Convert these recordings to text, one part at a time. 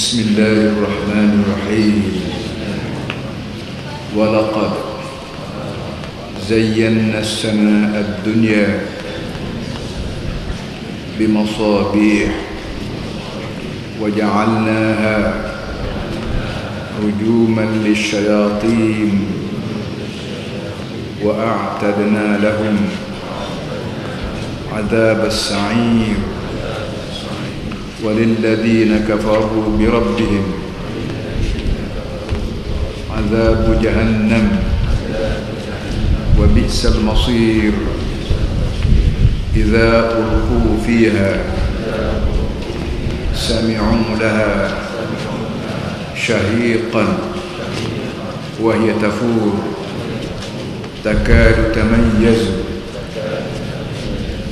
بسم الله الرحمن الرحيم ولقد زينا السماء الدنيا بمصابيح وجعلناها رجوما للشياطين وأعتدنا لهم عذاب السعير وللذين كفروا بربهم عذاب جهنم وبئس المصير إذا ألقوا فيها سمعوا لها شهيقا وهي تفور تكاد تميز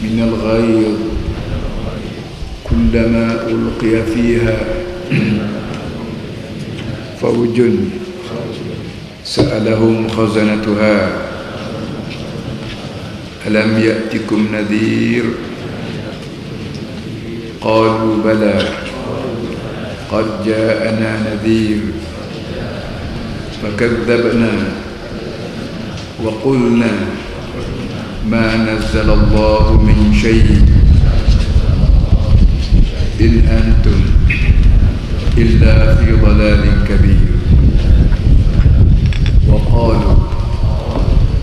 من الغيظ كلما ألقي فيها فوج سألهم خزنتها ألم يأتكم نذير قالوا بلى قد جاءنا نذير فكذبنا وقلنا ما نزل الله من شيء إن أنتم إلا في ضلال كبير وقالوا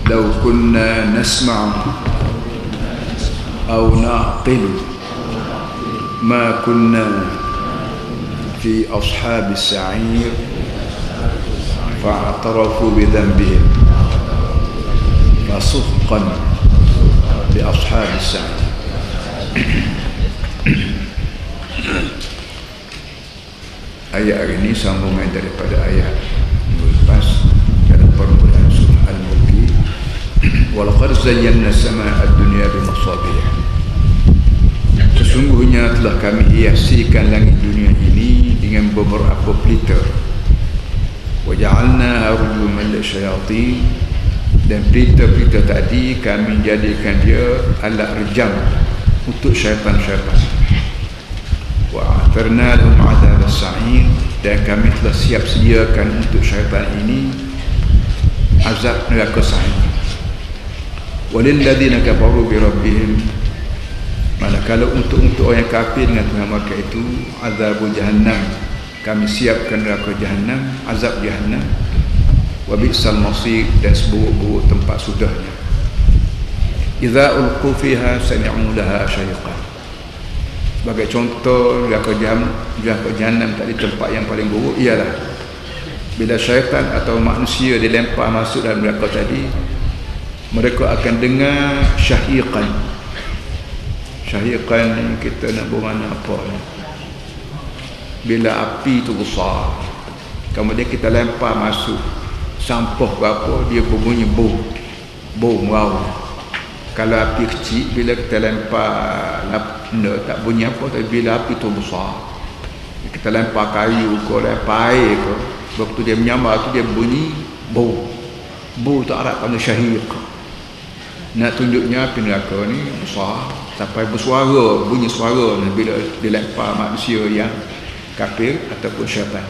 لو كنا نسمع أو نعقل ما كنا في أصحاب السعير فاعترفوا بذنبهم فسحقا لأصحاب السعير. Ayat hari ini sambungan daripada ayat minggu lepas dalam permulaan surah Al-Mulki. Walaqad zayyana as-samaa'a ad-dunya bimasabih. Sesungguhnya telah kami hiasikan langit dunia ini dengan beberapa pelita. Wa ja'alna rujuman lisyayatin, dan pelita-pelita tadi kami jadikan dia alat rejam untuk syaitan-syaitan. Wa'atarna lahum 'adzab as-sa'ir, dan kami telah siap sediakan untuk syaitan ini azab neraka sa'ir. Walil ladzina kafaru bi rabbihim, manakala untuk orang yang kafir dengan Tuhan mereka itu azab jahannam, kami siapkan neraka jahannam, azab jahannam. Wa bi'sal masir, dan seburuk-buruk tempat sudahnya. Idza ulqu fiha sami'u laha syaiqan. Sebagai contoh neraka jahannam tadi, tempat yang paling buruk ialah bila syaitan atau manusia dilempar masuk dalam neraka tadi, mereka akan dengar syahiqan. Syahiqan ni kita nak bermakna apa ni? Bila api tu besar, kemudian kita lempar masuk sampah ke apa, dia berbunyi bau merau. Kalau api kecil, bila kita lempar benda tak bunyi apa, tapi bila api tu besar, kita lempar kayu ke, lempar air ke, waktu dia menyambar tu dia bunyi bau tak harap pada syahir. Nak tunjuknya api neraka ni besar sampai bersuara, bunyi suara bila dilempar manusia yang kafir ataupun syaitan.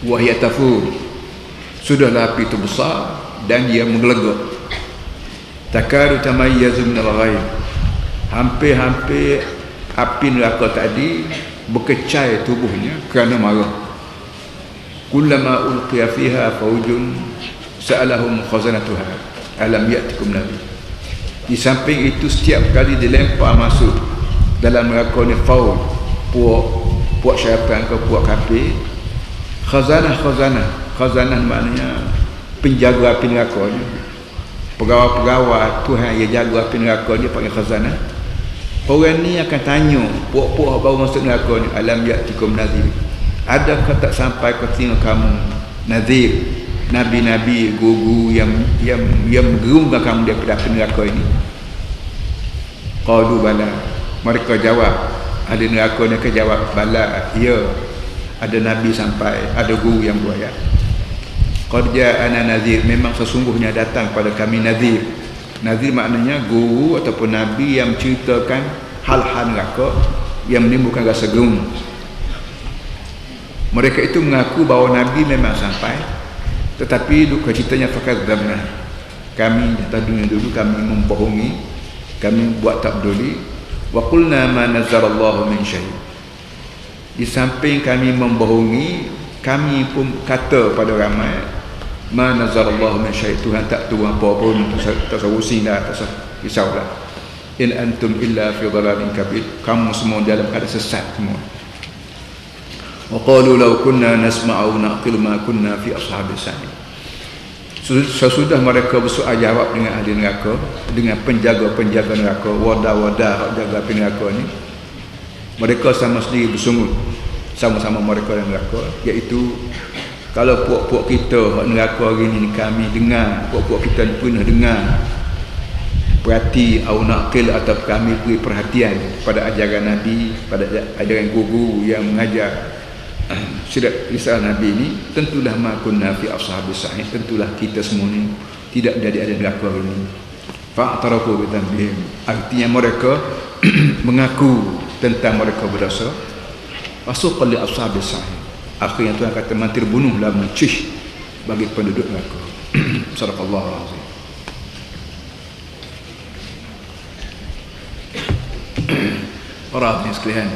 Wahya tafur, sudahlah api itu besar dan dia menggelegak. Takadu tamayyazu minal ghaib, hampir-hampir api neraka tadi berkecai tubuhnya kerana marah. Kullama ulqiya fiha faujun sa'alahum khazanatuha alam ya'tikum nabi. Di samping itu, setiap kali dilempar masuk dalam neraka ni fauj, puak syaitan ke puak kafir, khazanah maknanya penjaga api neraka ni, pegawai-pegawai Tuhan yang jaga api neraka ni panggil khazanah. Orang ni akan tanya puak-puak baru masuk neraka ni, alam ya'tikum nadhir, adakah tak sampai ke telinga kamu nadhir, nabi-nabi, guru yang menggerungkan kamu daripada api neraka ini? Qalu bala, mereka jawab, ahli neraka ni akan jawab, bala, ya, ada nabi sampai, ada guru yang berayat. Qad ja'ana nadhir, memang sesungguhnya datang pada kami nadhir. Nadhir maknanya guru ataupun nabi yang menceritakan hal-hal neraka yang menimbulkan rasa gerung. Mereka itu mengaku bahawa Nabi memang sampai, tetapi ceritanya fakadzabna. Kami di atas dunia dulu kami membohongi, kami buat tak peduli. Wa qulna ma nazzarallahu min syai'. Di samping kami membohongi, kami pun kata pada ramai, ma nazzarallahu min syai', Tuhan tak turun apa-apa pun, tak usahlah, tak risaulah. In antum illa fi dhalalin kabir. Kamu semua dalam keadaan sesat semua. Wa qalu law kunna nasma'u naqilu ma kunna fi ashabis sa'ir. Sesudah mereka bersoal jawab dengan ahli neraka, dengan penjaga-penjaga neraka, wadah-wadah jaga api neraka ni, mereka sama sendiri bersungut sama-sama mereka dan neraka, iaitu kalau puak-puak kita neraka hari ni kami dengar, puak-puak kita ni pernah dengar, perhati au naqil atau kami beri perhatian pada ajaran Nabi, pada ajaran guru yang mengajar sirat risalah Nabi ini, tentulah ma kunna fi ashabis sa'id, tentulah kita semua ni tidak menjadi ada neraka ini. Fa'tarafu bi dhanbihim, artinya mereka mengaku tentang mereka berdosa. Fasuqal li ashabis sa'id, akhirnya Tuhan kata mati bunuhlah mencis bagi penduduk neraka. Sadaqallahu alazim. Para hadirin sekalian,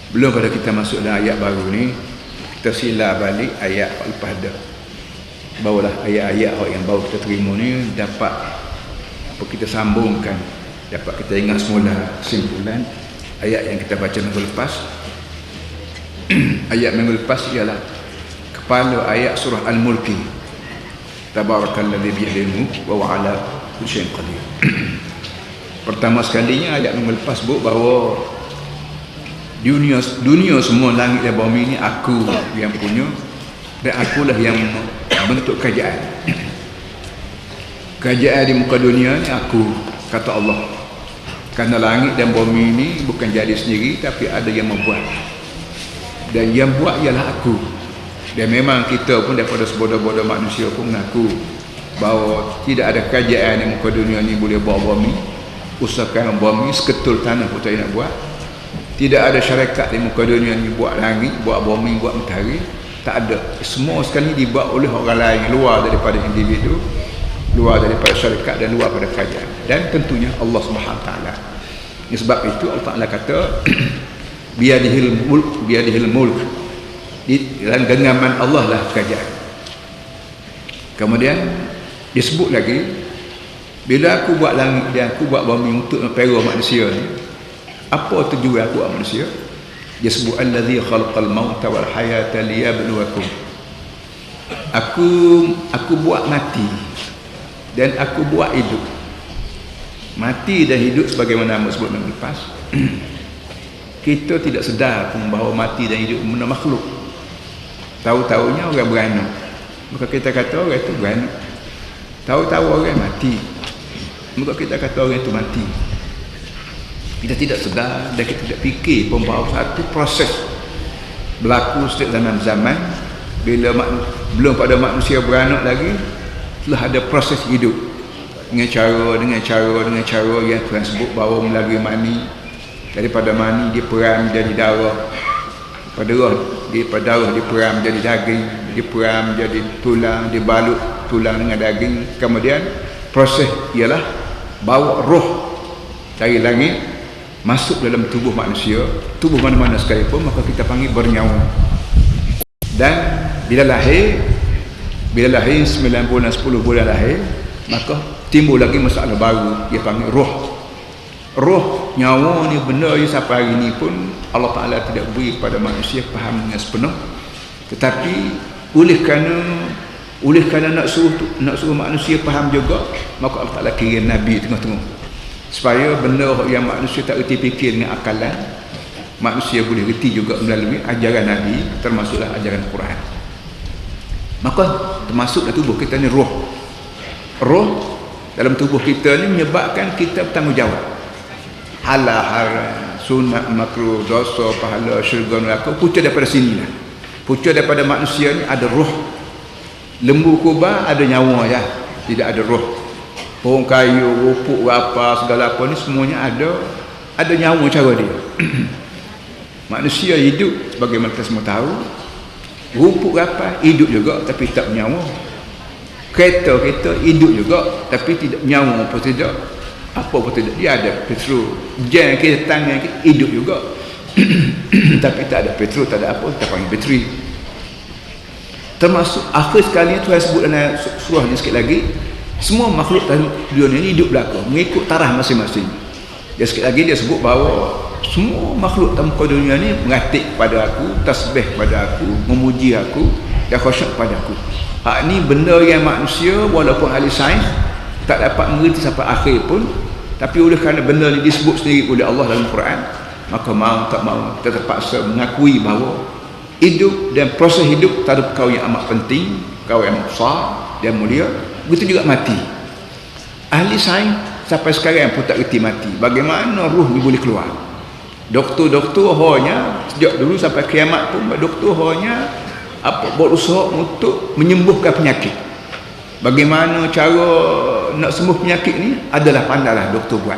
belum pada kita masuk dalam ayat baru ni, kita sila balik ayat lepas dah. Barulah ayat-ayat yang baru kita terima ni dapat apa kita sambungkan, dapat kita ingat semula kesimpulan ayat yang kita baca minggu lepas. Ayat minggu lepas ialah kepala ayat surah Al-Mulki. Tabarakalladzi biyadihi al-mulk wa huwa ala kulli syai'in qadir. Pertama sekalinya ayat minggu lepas sebut bahawa dunia semua, langit dan bumi ini aku yang punya, dan akulah yang bentuk kerajaan. Kerajaan di muka dunia ni aku, kata Allah. Kerana langit dan bumi ini bukan jadi sendiri, tapi ada yang membuat, dan yang buat ialah aku. Dan memang kita pun daripada sebodoh-bodoh manusia pun mengaku bahawa tidak ada kerajaan di muka dunia ni boleh buat bumi. Usahakan bumi seketul tanah pun tak nak buat. Tidak ada syarikat di muka dunia ni buat langit, buat bumi, buat matahari. Tak ada. Semua sekali dibuat oleh orang lain luar daripada individu, luar daripada syarikat dan luar daripada kerajaan. Dan tentunya Allah Subhanahu Taala. Sebab itu Allah Taala kata biyadihil mulk, di dalam genggaman Allah lah kerajaan. Kemudian disebut lagi, bila aku buat langit dan aku buat bumi untuk mempera manusia ni, apa tujuan aku buat manusia? Dia sebut allazi khalaqal mauta wal hayata liyabluwakum. Aku buat mati dan aku buat hidup. Mati dan hidup sebagaimana nama sebut minggu lepas. Kita tidak sedar pun bahawa mati dan hidup benda makhluk. Tahu-tahunya orang beranak, maka kita kata orang itu beranak. Tahu-tahu orang mati, maka kita kata orang itu mati. Kita tidak sedar dan kita tidak fikir pun bahawa satu proses berlaku setiap zaman-zaman. Bila belum pada manusia beranak lagi, telah ada proses hidup dengan cara yang Tuhan sebut bahawa melalui mani, daripada mani diperam menjadi darah, daripada darah diperam menjadi daging, diperam menjadi tulang, dibalut tulang dengan daging. Kemudian proses ialah bawa roh dari langit masuk dalam tubuh manusia, tubuh mana-mana sekalipun, maka kita panggil bernyawa. Dan bila lahir 9 bulan 10 bulan lahir, maka timbul lagi masalah baru, dia panggil roh. Nyawa ni benda yang sampai hari ni pun Allah Ta'ala tidak beri pada manusia faham dengan sepenuh. Tetapi oleh kerana nak suruh manusia faham juga, maka Allah Ta'ala kirim Nabi tengah-tengah, supaya benda yang manusia tak reti fikir dengan akalan, manusia boleh reti juga melalui ajaran Nabi, termasuklah ajaran Quran. Maka termasuk dalam tubuh kita ni roh dalam tubuh kita ni menyebabkan kita bertanggungjawab. Halal haram, sunat makruh, dosa, pahala, syurga, neraka, punca daripada sini lah. Punca daripada manusia ni ada roh. Lembu kubah ada nyawa ya, tidak ada roh. Pohon kayu, rupuk, apa, segala apa ni semuanya ada nyawa cara dia. Manusia hidup sebagaimana kita semua tahu. Rumput apa hidup juga tapi tak bernyawa. Kereta hidup juga tapi tidak bernyawa apa tidak. Apa pun tidak, dia ada petrol. Jam kita tangan kita hidup juga. Tapi tak ada petrol, tak ada apa, kita panggil bateri. Termasuk akhir sekali Tuhan sebut dalam surah ni sikit lagi, semua makhluk dalam dunia ni hidup belaka mengikut taraf masing-masing. Dia sikit lagi dia sebut bahawa semua makhluk dalam muka dunia ni mengatik pada aku, tasbih pada aku, memuji aku dan khusyuk pada aku. Hak ni benda yang manusia walaupun ahli sains tak dapat mengerti sampai akhir pun, tapi oleh kerana benda ni disebut sendiri oleh Allah dalam Quran, maka mau tak mau kita terpaksa mengakui bahawa hidup dan proses hidup tak ada perkara yang amat penting, perkara yang besar dan mulia. Begitu juga mati. Ahli sains sampai sekarang pun tak reti mati. Bagaimana ruh ni boleh keluar? Doktor-doktor hanya sejak dulu sampai kiamat pun doktor hanya berusaha untuk menyembuhkan penyakit. Bagaimana cara nak sembuh penyakit ni adalah pandailah doktor buat.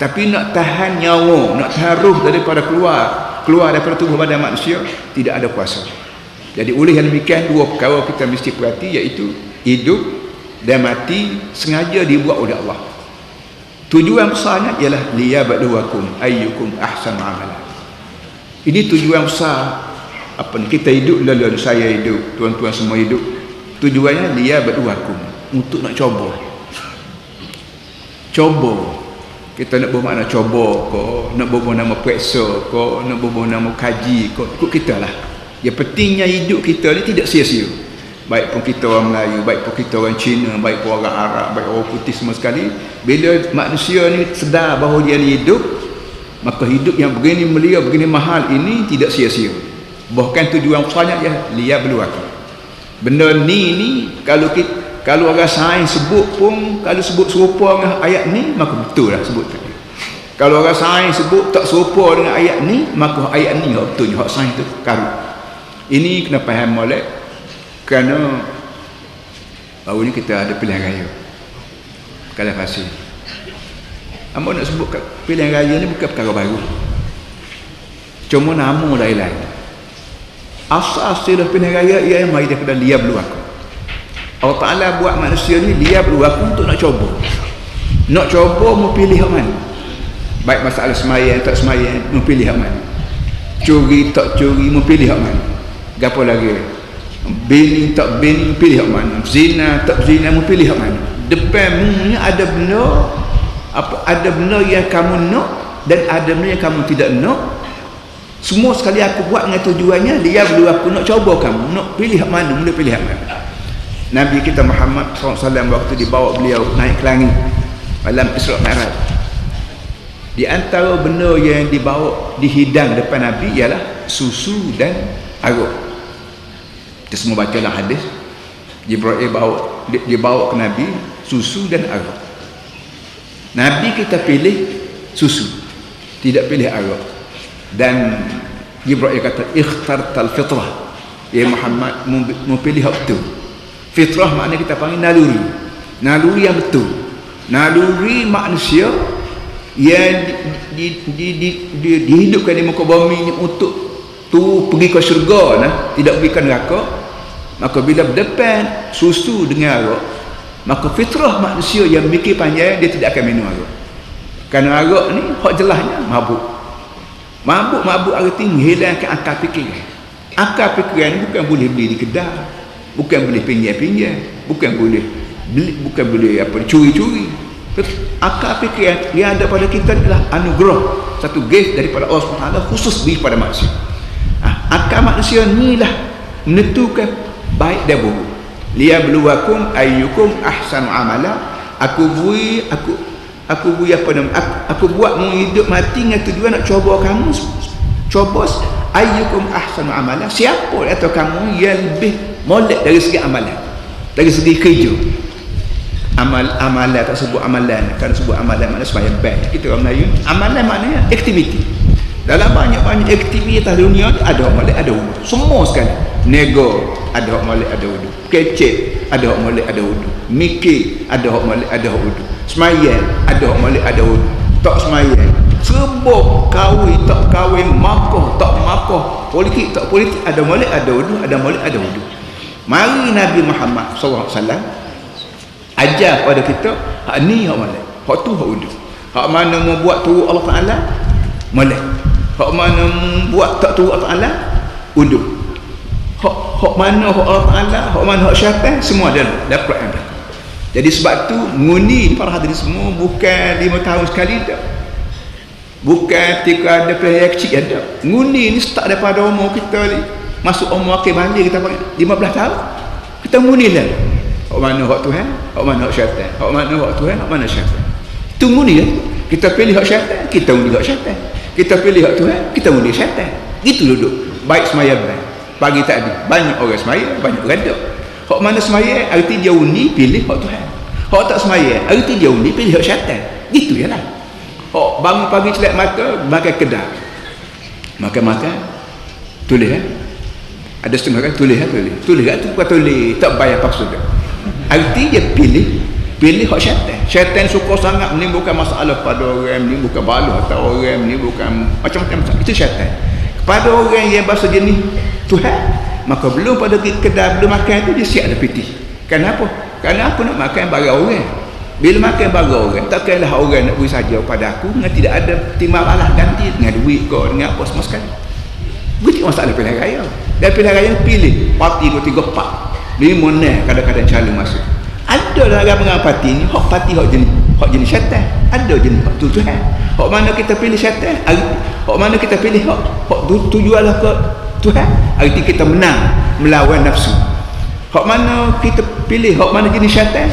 Tapi nak tahan nyawa, nak tahan ruh daripada keluar daripada tubuh badan manusia, tidak ada kuasa. Jadi oleh yang demikian, dua perkara kita mesti perhati, iaitu hidup dan mati sengaja dibuat oleh Allah. Tujuan besarnya ialah liyabluwakum ayyukum ahsanu amala. Ini tujuan besar apa ni, kita hidup, lalu saya hidup, tuan-tuan semua hidup. Tujuannya liyabluwakum, untuk nak cuba. Kita nak bermakna cuba ke, nak bermakna periksa ke, nak bermakna kaji ke, ikut kita lah. Yang pentingnya hidup kita ni tidak sia-sia. Baik pun kita orang Melayu, baik pun kita orang Cina, baik pun orang Arab, baik orang putih, semua sekali. Bila manusia ni sedar bahawa dia ni hidup, maka hidup yang begini mulia, begini mahal ini tidak sia-sia. Bahkan tujuan besarnya ya liyabluwakum. Benda ni kalau orang sains sebut pun, kalau sebut serupa dengan ayat ni, maka betul lah sebut tadi. Kalau orang sains sebut tak serupa dengan ayat ni, maka ayat ni tak betul, hak sains tu karut. Ini kena faham molek, kerana baru ni kita ada pilihan raya Kalah Fasih. Ambo nak sebut pilihan raya ni bukan perkara baru, cuma nama lain-lain. Asal pilihan raya ia mari daripada liyabluwakum. Allah Ta'ala buat manusia ni liyabluwakum untuk nak cuba. Nak cuba mau pilih hak mana. Baik masalah semayang tak semayang, mau pilih hak mana. Curi tak curi, mau pilih hak mana. Gapo lagi? Bini tak bini, pilih hak mana. Zina tak zina, mau pilih hak mana. Depanmu ada benda, ada benda yang kamu nak dan ada benda yang kamu tidak nak. Semua sekali aku buat dengan tujuannya liyabluwakum, nak cuba kamu, nak pilih hak mana, mula pilih hak mana. Nabi kita Muhammad SAW waktu dibawa beliau naik ke langit malam Isra Mi'raj, di antara benda yang dibawa dihidang depan Nabi ialah susu dan arak. Kita semua baca dalam hadis, Jibril dibawa ke Nabi susu dan arak. Nabi kita pilih susu, tidak pilih arak. Dan Jibril kata ikhtartal fitrah, ya Muhammad, memilih hak betul. Fitrah makna kita panggil naluri yang betul, naluri manusia yang dihidupkan di muka bumi ini untuk tu pergi ke syurga, tidak pergi ke neraka. Maka bila berdepan susu dengan arak, maka fitrah manusia yang mikir panjang, dia tidak akan minum arak. Kerana arak ni hak jelasnya mabuk arti menghilangkan akal fikiran. Akal fikiran ni bukan boleh beli di kedai, bukan boleh pinjam, bukan boleh curi-curi. Akal fikiran yang ada pada kita adalah anugerah, satu gift daripada Allah SWT khusus bagi pada manusia. Akal manusia ni lah menentukan baik dan buruk. Liyabluwakum ayyukum ahsanu amala. Aku buat mu hidup mati dengan tujuan nak cuba kamu, cuba ayyukum ahsanu amala, siapa atau kamu yang lebih molek dari segi amalan, dari segi kerja. Amalan tak sebut amalan, kan sebut amalan makna sembahyang baik. Kita orang Melayu, amalan maknanya aktiviti. Dalam banyak-banyak aktiviti atas dunia ada hak molek, ada wudu. Semua sekali. Nego ada hak molek, ada wudu. Kecek ada hak molek, ada wudu. Mikir ada hak molek, ada hak wudu. Semayang ada hak molek, ada wudu. Tak semayang, sebab kahwin tak kahwin, makoh tak makoh, politik tak politik, ada molek ada wudu, ada molek ada wudu. Mari Nabi Muhammad SAW ajar pada kita hak ni hak molek, hak tu hak wudu. Hak mana membuat turut Allah Taala molek, hak mana buat tak turut Allah Taala wudu. Hak mana hak Allah Taala, hak mana hak syaitan, semua dalam Quran. Jadi sebab tu ngundi para hadirin semua bukan 5 tahun sekali dah. Bukan ketika ada pilihan kecil ada. Ngundi ni start daripada umur kita ni. Masuk umur akhir balik kita panggil 15 tahun. Kita ngundi lah. Hak mana hak Tuhan, hak mana hak syaitan. Hak mana hak Tuhan, hak mana syaitan. Itu ngundi lah. Kita pilih hak syaitan, kita undi hak syaitan. Kita pilih hak Tuhan, kita undi syaitan. Gitu duduk. Baik semaya baik. Pagi tadi banyak orang semaya, banyak orang tak. Hak mana semaya, arti dia undi pilih hak Tuhan. Hak tak semaya, arti dia undi pilih hak syaitan. Gitu je lah. Hak bangun pagi celak mata, makan kedah. Makan-makan, tulis ada setengah kan tulis tulis. Tulis kat tu bukan tulis, tak bayar paksa dia. Arti dia pilih hak syaitan. Syaitan suka sangat menimbulkan masalah pada orang, menimbulkan bala atau orang, menimbulkan macam-macam masalah. Itu syaitan. Kepada orang yang bahasa jenis Tuhan, maka belum pada kedai belum makan tu dia siap dah pitih. Kenapa? Kerana aku nak makan barang orang. Bila makan barang orang, takkanlah orang nak beri saja pada aku dengan tidak ada timbang balas ganti dengan duit kau, dengan apa semua sekali. Begitu masalah pilihan raya. Dan pilihan raya pilih parti 2, 3, 4 5 6 kadang-kadang calon masuk. Ada dalam dengan parti ni hak parti hak jenis syaitan, ada jenis hak Tuhan. Hak mana kita pilih syaitan, hak mana kita pilih hak tujuanlah ke Tuhan, arti kita menang melawan nafsu. Hak mana kita pilih hak mana jenis syaitan,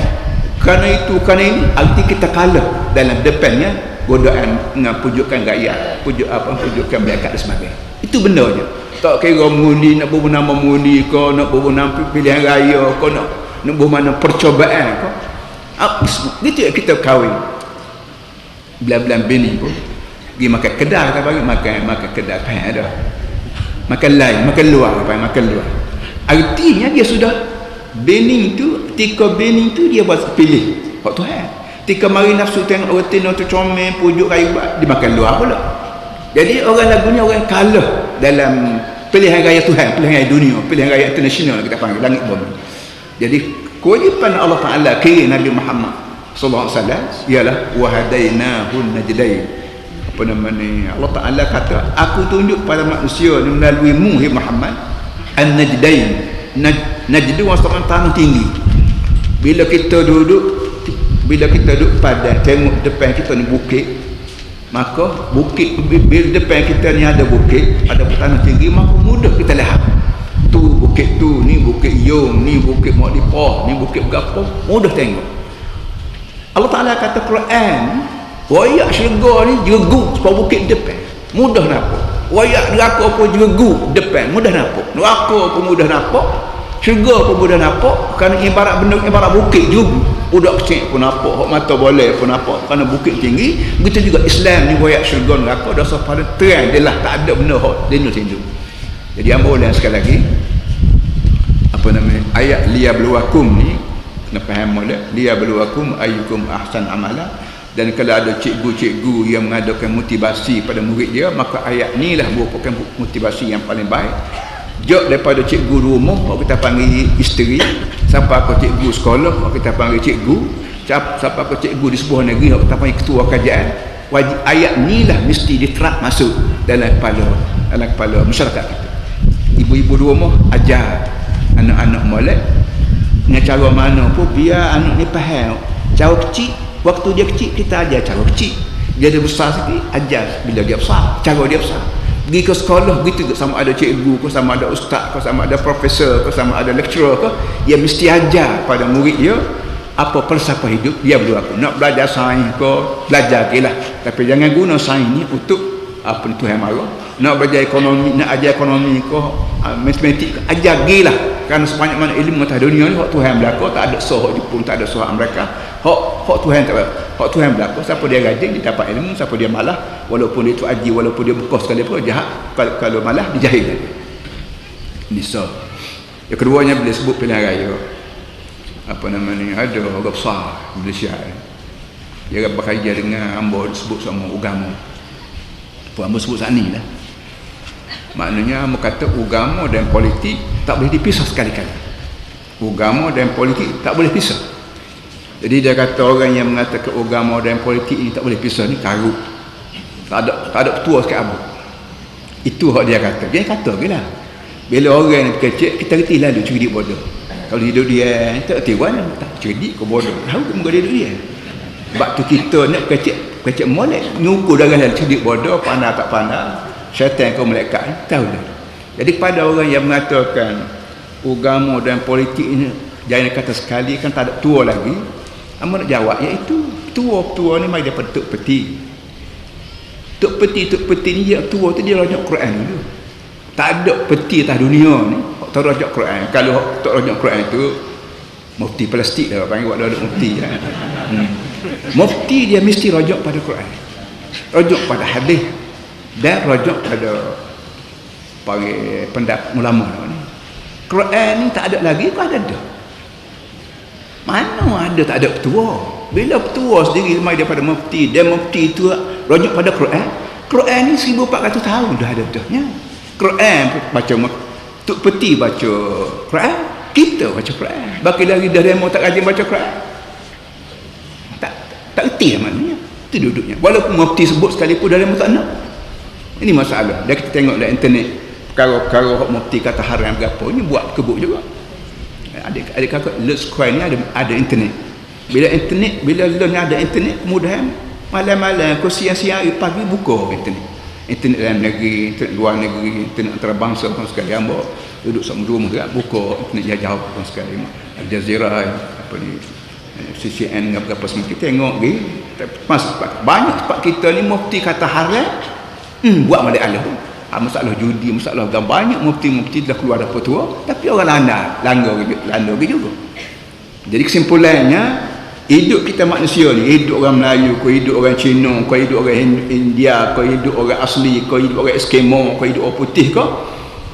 kerana itu kerana ini arti kita kalah dalam depannya godaan dengan pujukan rakyat, pujukan belakang dan sebagainya. Itu benda je. Tak kira mengundi nak berapa nama mengundi kau, nak berapa nama pilihan raya kau, nak berapa mana percobaan kau. Gitu ya kita kahwin. Belah-belah bini pun pergi makan kedai, kita bagi makan kedai apa ada. Makan lain, makan luar, makan luar. Artinya dia sudah bening tu, ketika bening tu dia buat pilih hak Tuhan. Ketika mari nafsu tengok orang tino tu comel pujuk rayu buat, dia makan luar pula. Jadi orang lagunya orang kalah dalam pilihan raya Tuhan, pilihan raya dunia, pilihan raya internasional kita panggil langit bumi. Jadi kewajipan Allah Taala kira Nabi Muhammad sallallahu alaihi wasallam ialah wahadainahun najdain. Apa namanya? Allah Taala kata, aku tunjuk pada manusia melalui mu Muhammad an-najdain. Najd maksudnya tanah tinggi. Bila kita duduk pada tengok depan kita ni bukit, maka bukit bila depan kita ni ada bukit, ada tanah tinggi, maka mudah kita lihat. Tu bukit tu, ni bukit Yong, ni bukit Mu'lipah, ni bukit berapa, mudah tengok. Allah Taala kata Quran, wayak syurga ni jeregu sebab bukit depan, mudah nampak. Wayak neraka pun jeregu depan, mudah nampak. Neraka pun mudah nampak, syurga pun mudah nampak, kerana ibarat benda ibarat bukit juga. Budak kecil pun nampak, hak mata boleh pun nampak, kerana bukit tinggi. Begitu juga Islam ni wayak syurga neraka dasar pada terang dia lah, tak ada benda hak dia tinju. Jadi hamba ulang sekali lagi apa namanya ayat liyabluwakum ni kena faham molek, liyabluwakum ayyukum ahsan amala. Dan kalau ada cikgu-cikgu yang mengadakan motivasi pada murid dia, maka ayat ni lah merupakan motivasi yang paling baik. Jok daripada cikgu rumah, kita panggil isteri, sampai ke cikgu sekolah, kita panggil cikgu, sampai ke cikgu di sebuah negeri, kita panggil ketua kerajaan. Wajib ayat ni lah mesti diterap masuk dalam kepala masyarakat kita. Ibu-ibu di rumah ajar anak-anak molek dengan cara mana pun biar anak ni faham. Cara kecil, waktu dia kecil kita ajar cara kecil. Dia dah besar sikit, ajar bila dia besar, cara dia besar. Pergi ke sekolah begitu, sama ada cikgu ke, sama ada ustaz ke, sama ada profesor ke, sama ada lecturer ke, dia mesti ajar pada murid dia apa falsafah hidup dia berlaku. Nak belajar sains ke, belajar je lah, tapi jangan guna sains ni untuk apa Tuhan marah. Nak belajar ekonomi, nak ajar ekonomi ke, matematik ke, ajar je lah. Kerana sebanyak mana ilmu atas dunia ni hak Tuhan berlaku, tak ada soh Jepun, tak ada soh Amerika. Hak Tuhan tak ada. Hak Tuhan berlaku, siapa dia rajin dia dapat ilmu, siapa dia malah walaupun dia tu aji, walaupun dia bekos sekali pun jahat, kalau malah dijahil. Ini so. Yang keduanya bila sebut pilihan raya, apa namanya, ada orang besar Malaysia. Dia berkaitan dengan hamba sebut sama agama. Apa hamba sebut saat ni lah. Maknanya kata agama dan politik tak boleh dipisah sekali-kali. Agama dan politik tak boleh pisah. Jadi dia kata orang yang mengatakan agama dan politik ini tak boleh pisah ni karut. Tak ada ketua sikit abuk. Itu hak dia kata. Dia kata ke lah. Bila orang ni kecil, kita reti lah dia cerdik bodoh. Kalau hidup dia tak reti mana tak cerdik ke bodoh. Tahu ke muka dia hidup dia. Sebab tu kita nak kecil molek nyukur darah dia cerdik bodoh, pandai tak pandai, syaitan ke malaikat tahu dah. Jadi pada orang yang mengatakan agama dan politik ini jangan kata sekali kan tak ada tua lagi, amat nak jawab iaitu tua ni mai daripada Tok Peti. Tok Peti ni dia tua tu dia rajak Quran dulu. Tak ada peti atas dunia ni tak rajak Quran. Kalau tak rajak Quran tu mufti plastik dah panggil buat ada mufti kan. Mufti dia mesti rajak pada Quran, rajak pada hadis dan rajak pada panggil pendapat ulama ni. Quran ni tak ada lagi kau ada dah. Mana ada tak ada petua. Bila petua sendiri mai daripada mufti dan mufti itu rajak pada Quran. Quran ni 1400 tahun dah ada dahnya. Quran baca Tok Peti baca Quran, kita baca Quran. Baki lagi dah demo tak rajin baca Quran. Tak erti maknanya. Itu duduknya. Walaupun mufti sebut sekalipun dah demo tak nak. Ini masalah. Dan kita tengok dalam internet perkara-perkara hak mufti kata haram berapa ni buat kebuk juga. Adik kakak let's cry ni ada internet. Bila learn ada internet, kemudahan malam-malam kau siang-siang pagi buka internet dalam negeri, internet luar negeri, internet antarabangsa pun sekali hamba duduk sama rumah juga buka internet jauh pun sekali Al Jazeera apa ni CCN apa semua kita tengok ni banyak tempat kita ni mufti kata haram buat malik Allah masalah judi, masalah agama banyak mufti-mufti dah keluar dah petua tapi orang langgar juga. Jadi kesimpulannya hidup kita manusia ni, hidup orang Melayu, kau hidup orang Cina, kau hidup orang India, kau hidup orang asli, kau hidup orang Eskimo, kau hidup orang putih kau,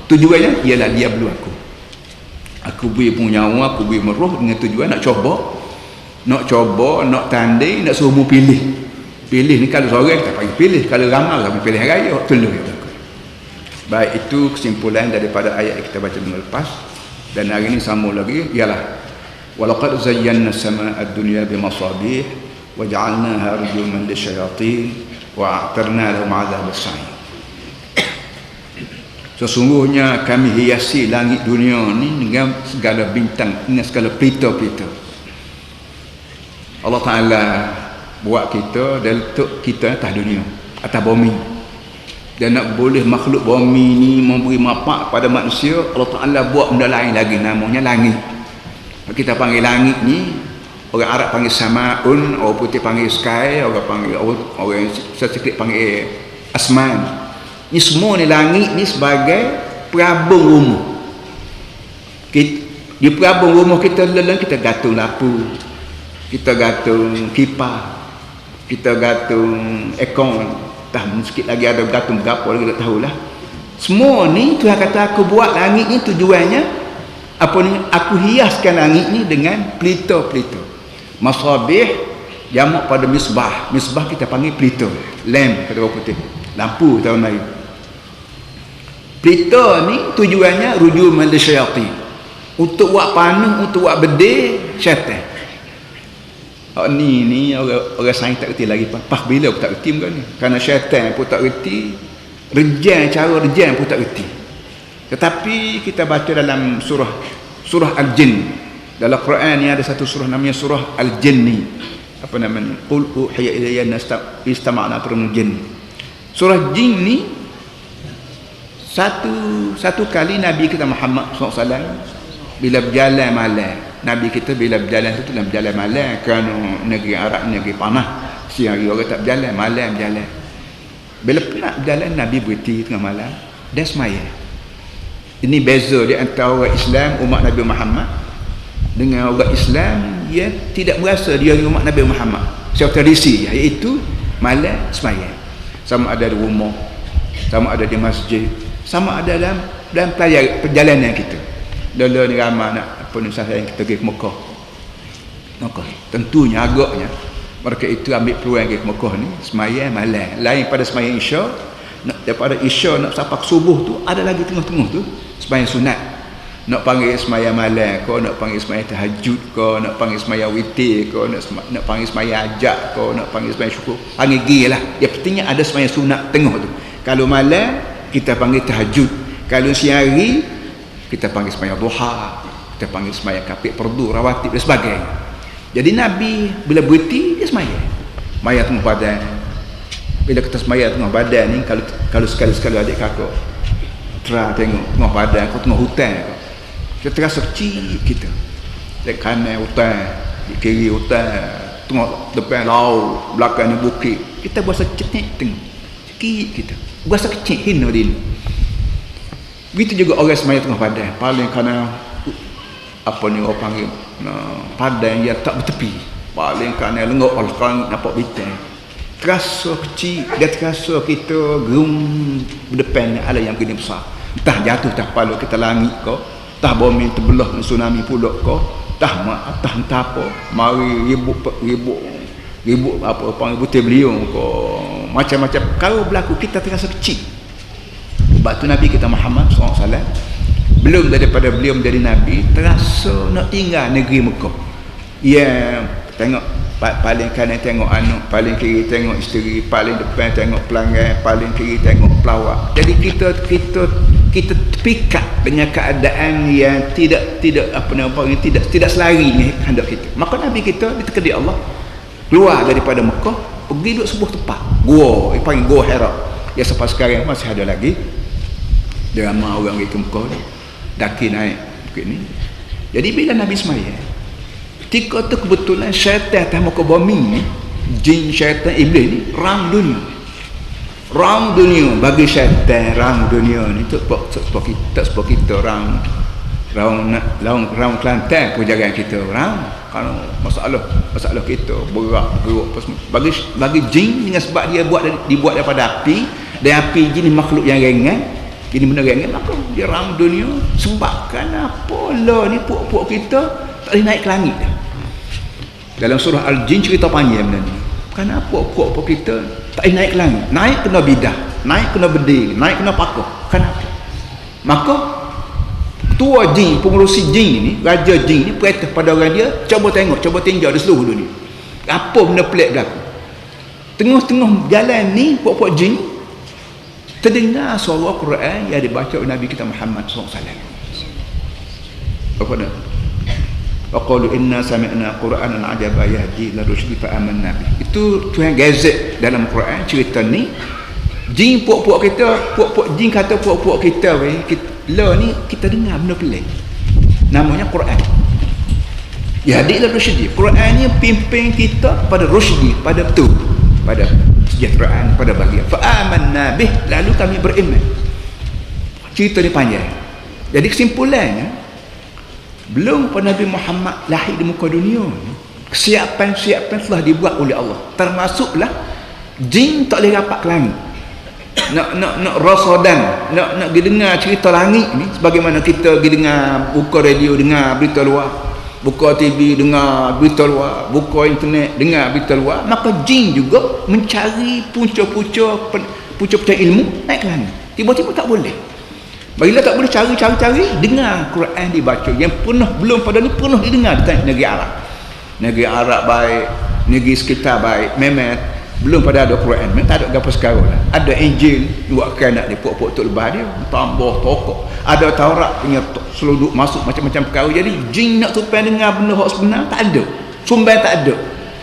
tujuannya ialah dia belum aku beri nyawa, aku beri meroh dengan tujuan nak coba, nak tanding, nak suruh mu pilih ni kalau seorang kita panggil pilih, kalau ramai kami pilih raya tolong. Baik, itu kesimpulan daripada ayat yang kita baca minggu lepas. Dan hari ini sambung lagi ialah walaqad zayyana as-samaa'a ad-dunya bimasabih wa ja'alnaha rujuman lisyayatin wa a'tarna lahum 'adzab as-sa'ir. Sesungguhnya kami hiasi langit dunia ni dengan segala bintang, dengan segala pelita-pelita. Allah Ta'ala buat kita dan letak kita atas dunia, atas bumi. Dan nak boleh makhluk bumi ni memberi manfaat pada manusia, Allah Ta'ala buat benda lain lagi namanya langit. Kita panggil langit ni, orang Arab panggil sama'un, orang putih panggil sky, orang Sanskrit panggil asman. Ni semua ni langit ni sebagai perabung rumah. Di perabung rumah kita kita gantung lampu, kita gantung kipas, kita gantung aircon. Sikit lagi ada gantung berapa lagi tak tahulah. Semua ni Tuhan kata aku buat langit ni tujuannya apa ni, aku hiaskan langit ni dengan pelita-pelita. Masabih jamak pada misbah. Misbah kita panggil pelita, lamp kata orang putih, lampu tahun Melayu. Pelita ni tujuannya rujuman lisyayatin, untuk buat panah, untuk buat bedil syaitan. Ni orang sains tak reti lagi pah bila aku tak reti kan ni. Kerana syaitan pun tak reti, cara rejam pun tak reti. Tetapi kita baca dalam surah Al-Jin. Dalam Quran ni ada satu surah namanya surah Al-Jin ni. Apa namanya? Qul uhiya ilayya istama'na turun jin. Surah Jin ni satu kali Nabi kita Muhammad SAW bila berjalan malam, Nabi kita bila berjalan tu dalam berjalan malam, kerana negeri Arab negeri panah, siang hari orang tak berjalan, malam berjalan. Bila penat berjalan, Nabi berhenti tengah malam dan semaya. Ini beza di antara orang Islam umat Nabi Muhammad dengan orang Islam yang tidak berasa dia umat Nabi Muhammad secara tradisi, iaitu malam semaya. Sama ada di rumah, sama ada di masjid, sama ada dalam perjalanan kita. Dulu ni ramai nak apa ni saya kita pergi ke Mekah. Tentunya agaknya mereka itu ambil peluang pergi ke Mekah ni sembahyang malam. Lain pada sembahyang Isya, nak daripada isya nak sampai subuh tu ada lagi tengah-tengah tu sembahyang sunat. Nak panggil sembahyang malam ke, nak panggil sembahyang tahajud ke, nak panggil sembahyang witir ke, nak panggil sembahyang ajak ke, nak panggil sembahyang syukur, panggil gilah. Yang pentingnya ada sembahyang sunat tengah tu. Kalau malam kita panggil tahajud, kalau siang hari kita panggil sembahyang duha, kita panggil sembahyang kafir fardu, rawatib dan sebagainya. Jadi Nabi bila berhenti dia sembahyang. Sembahyang tengah badan. Bila kita sembahyang tengah badan ni, kalau sekali-sekali adik kakak tengok tengah badan kau tengah hutan kau, kita terasa kecil kita. Di kanan hutan, di kiri hutan, tengok depan laut, belakang ni bukit. Kita berasa kecil tengok. Sikit kita. Berasa kecil hina dia. Begitu juga orang semaya tengah padang. Paling kerana apa ni orang panggil padang yang tak bertepi. Paling kerana lengok kalau nampak bintang. Terasa kecil, dia terasa kita gerum berdepan dengan alam yang begini besar. Entah jatuh tak kepala kita langit kau, entah bumi terbelah tsunami pulak kau, entah apa, mari ribut apa panggil butir beliung kau, macam-macam. Kalau berlaku kita terasa kecil. Sebab tu Nabi kita Muhammad SAW belum daripada beliau menjadi Nabi terasa nak tinggal negeri Mekah. Ya, tengok paling kanan tengok anak, paling kiri tengok isteri, paling depan tengok pelanggan, paling kiri tengok pelawak. Jadi kita terpikat dengan keadaan yang tidak tidak selari ni hendak kita. Maka Nabi kita ditekedi Allah keluar daripada Mekah pergi duduk sebuah tempat gua, panggil Gua Hira. Ya sampai sekarang masih ada lagi. Dia ramai orang pergi ke Mekah ni, daki naik bukit ni. Jadi bila Nabi semaya, ketika tu kebetulan syaitan atas muka bumi ni, jin syaitan iblis ni rang dunia bagi syaitan rang dunia ni tu sebab kita rang Kelantan perjalanan kita orang kalau masalah kita berat bagi jin dengan sebab dia dibuat daripada api, dan api jin ni makhluk yang ringan. Ini benda ringan, maka dia rang dunia sebabkan apa lah ni puak-puak kita tak boleh naik ke langit dah. Dalam surah Al-Jin cerita panjang benda ni. Kenapa puak-puak kita tak boleh naik ke langit? Naik kena bidah, naik kena berdiri, naik kena pakuh. Kenapa? Maka ketua jin, pengurusi jin ni, raja jin ni perintah pada orang dia, cuba tengok, cuba tinjau di seluruh dunia. Apa benda pelik berlaku? Tengah-tengah jalan ni puak-puak jin terdengar suara Quran yang dibaca oleh Nabi kita Muhammad SAW. Apa dia? Waqalu inna sami'na Qur'anan ajaba yahdi ila rusydi fa amanna bih. Itu Tuhan gazet dalam Quran cerita ni. Jin puak-puak kita, puak-puak jin kata puak-puak kita ni kita dengar benda pelik. Namanya Quran. Yahdi ila rusydi. Quran ni pimpin kita pada rusydi, pada betul, pada kesejahteraan, pada bahagia. Fa amanna bih, lalu kami beriman. Cerita ni panjang. Jadi kesimpulannya, belum pada Nabi Muhammad lahir di muka dunia ni, kesiapan-kesiapan telah dibuat oleh Allah. Termasuklah jin tak boleh rapat ke langit. Nak rasadan, nak dengar cerita langit ni sebagaimana kita dengar buka radio, dengar berita luar, buka TV, dengar berita luar, buka internet, dengar berita luar. Maka jin juga mencari punca-punca ilmu naik ke langit. Tiba-tiba tak boleh. Bila tak boleh cari, dengar Quran dibaca. Yang pernah belum pada ni pernah didengar di negeri Arab. Negeri Arab baik, negeri sekitar baik, memang belum pada ada Quran. Memang tak ada apa sekarang lah. Ada Injil, buatkan nak dia puak-puak tu lebah dia, tambah pokok. Ada Taurat punya seluduk masuk macam-macam perkara. Jadi jin nak supaya dengar benda hak sebenar tak ada. Sumber tak ada.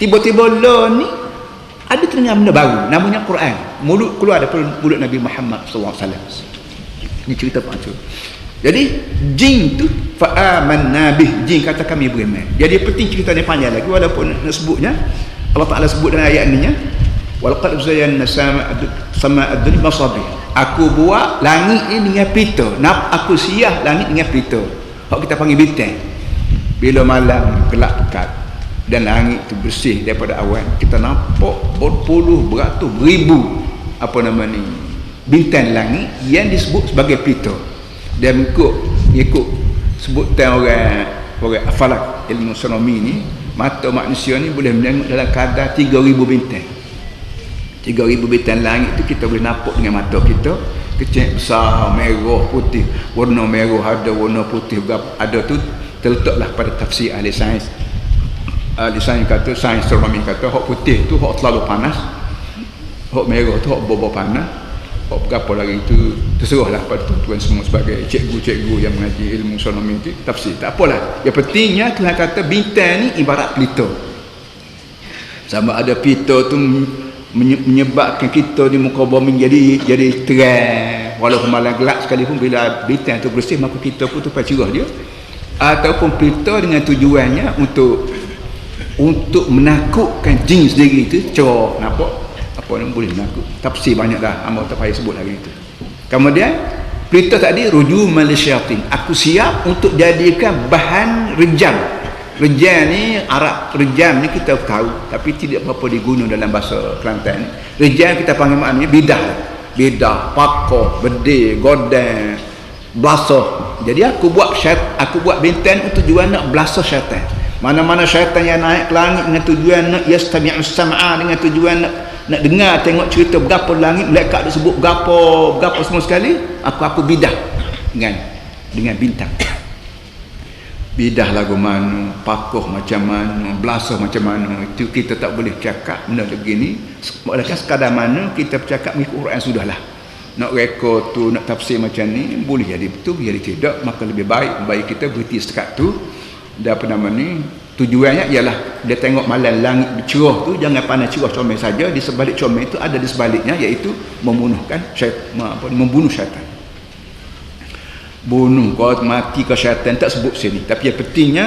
Tiba-tiba lah ni ada terdengar benda baru namanya Quran. Mulut keluar daripada mulut Nabi Muhammad SAW. Ini cerita pancu. Jadi jin tu fa amanna bih, jin kata kami beriman. Jadi penting cerita ni panjang lagi walaupun nak sebutnya Allah Taala sebut dalam ayat ni nya walaqad zayyana sama ad-dunya masabih. Aku buat langit ni dengan pelita. Aku siah langit dengan pelita. Hak kita panggil bintang. Bila malam gelap pekat dan langit tu bersih daripada awan, kita nampak berpuluh, beratus, ribu apa nama ni bintang langit yang disebut sebagai pelita. Dan ikut sebutan orang afalak ilmu astronomi ni, mata manusia ni boleh menengok dalam kadar 3,000 bintang. 3,000 bintang langit tu kita boleh nampak dengan mata kita, kecil, besar, merah, putih, warna merah ada, warna putih ada tu terletaklah pada tafsir ahli sains. Ahli sains kata, sains astronomi kata hak putih tu hak terlalu panas, hak merah tu hak bobo panas, hak berapa lagi itu terserahlah pada tuan-tuan semua sebagai cikgu-cikgu yang mengaji ilmu astronomi itu tafsir. Tak apalah, yang pentingnya Tuhan kata bintang ni ibarat pelita. Sama ada pelita tu menyebabkan kita di muka bumi jadi terang, walaupun malam gelap sekalipun, bila bintang tu bersih maka kita pun tu cerah dia. Ataupun pelita dengan tujuannya untuk menakutkan jin sendiri itu, cerah, nampak apa yang boleh menakut. Tafsir banyak dah, hamba tak payah sebut lagi itu. Kemudian pelita tadi rujuman lisyayatin, aku siap untuk jadikan bahan rejam. Rejam ni, Arab rejam ni kita tahu, tapi tidak apa-apa diguna dalam bahasa Kelantan. Rejam kita panggil maknanya bidah, pakoh, bedil, godang, belasah. Jadi aku buat bintang untuk tujuan nak belasah syaitan. Mana-mana syaitan yang naik ke langit dengan tujuan nak yastami'us sam'a, dengan tujuan nak dengar tengok cerita berapa langit, malaikat dia sebut berapa semua sekali, aku bidah dengan bintang. Bidah lagu mana, pakoh macam mana, belasah macam mana, itu kita tak boleh cakap benda begini. Melainkan sekadar mana kita bercakap mengikut Quran sudahlah. Nak rekod tu, nak tafsir macam ni, boleh jadi betul, boleh jadi tidak, maka lebih baik kita berhenti sekat tu. Dan apa nama ni, tujuannya ialah dia tengok malam langit bercerah tu, jangan pandang cerah comel saja, di sebalik comel itu ada di sebaliknya, iaitu membunuhkan syaitan, membunuh syaitan. Bunuh kau mati ke syaitan tak sebut sini, tapi yang pentingnya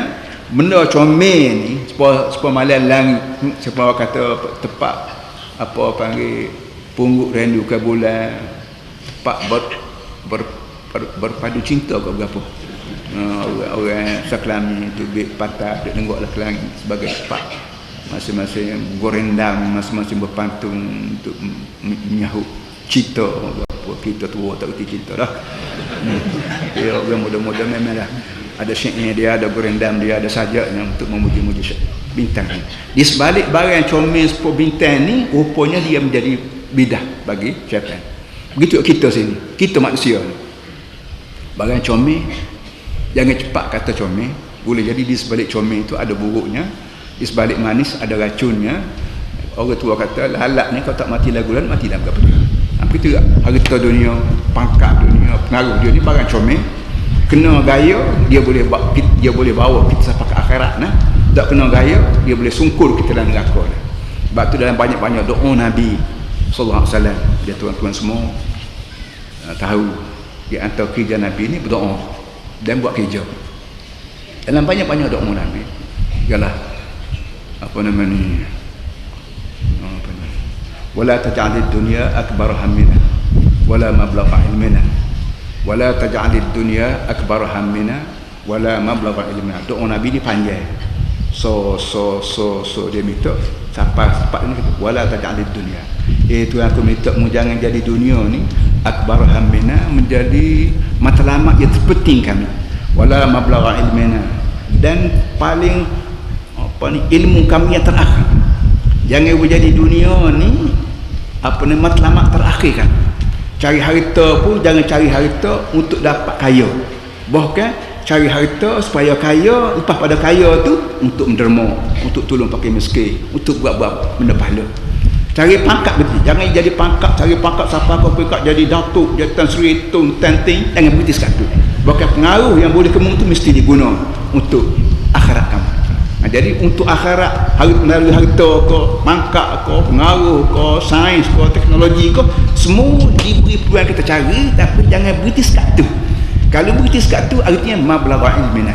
benda comel ni supaya malam langit, supaya kata tepat apa panggil pungguk rindu ke bulan, tepat berpadu cinta ke berapa. Orang Saklami tu patah dia nenggoklah ke langit sebagai tepat masing-masing gorendam, masing-masing berpantun untuk menyahut cita. Apa kita tua tak reti cinta dah. Dia orang muda-muda memanglah ada syairnya dia, ada gorendam dia, ada sajaknya untuk memuji-muji bintang ni. Di sebalik barang comel sepuluh bintang ni, rupanya dia menjadi bidah bagi syaitan. Begitu kita sini, kita manusia ni. Barang comel, jangan cepat kata comel. Boleh jadi di sebalik comel itu ada buruknya, di sebalik manis ada racunnya. Orang tua kata lalat ni kau tak mati lagulan, mati dalam apa dia. Begitu tak? Harta dunia, pangkat dunia, pengaruh dia ni barang comel. Kena gaya, dia boleh bawa kita sampai ke akhirat nah. Tak kena gaya, dia boleh sungkur kita dalam neraka. Sebab tu dalam banyak-banyak doa Nabi sallallahu alaihi wasallam, dia tuan-tuan semua tahu di antara kerja Nabi ni berdoa dan buat kerja. Dalam banyak-banyak doa Nabi ialah apa nama ni, wala taj'alid dunya akbar hammina wala mablagha ilmina, wala taj'alid dunya akbar hammina wala mablagha ilmina. Doa Nabi ni panjang. So dia minta sampai ni, wala taj'alid dunya, itu aku minta mu jangan jadi dunia ni akbar hammina, menjadi matlamat yang terpenting kami, wala mablagha ilmina, dan paling apa ni, ilmu kami yang terakhir. Jangan menjadi dunia ni apa ni, matlamat terakhir kan. Cari harta pun jangan cari harta untuk dapat kaya, bahkan cari harta supaya kaya, lepas pada kaya tu untuk menderma, untuk tolong pakai miskin, untuk buat-buat benda pahala. Cari pangkat betul, jangan jadi pangkat, cari pangkat siapa kau pekat jadi datuk, jadi Tan Sri Tun Tanting, jangan berhenti sekatu. Bahkan pengaruh yang boleh kemung tu mesti diguna untuk akhirat kamu. Jadi untuk akhirat, melalui harta ke, pangkat ke, pengaruh ke, sains ke, teknologi ke, semua diberi peluang kita cari, tapi jangan berhenti sekatu. Kalau berhenti sekatu artinya mablagha ilmina,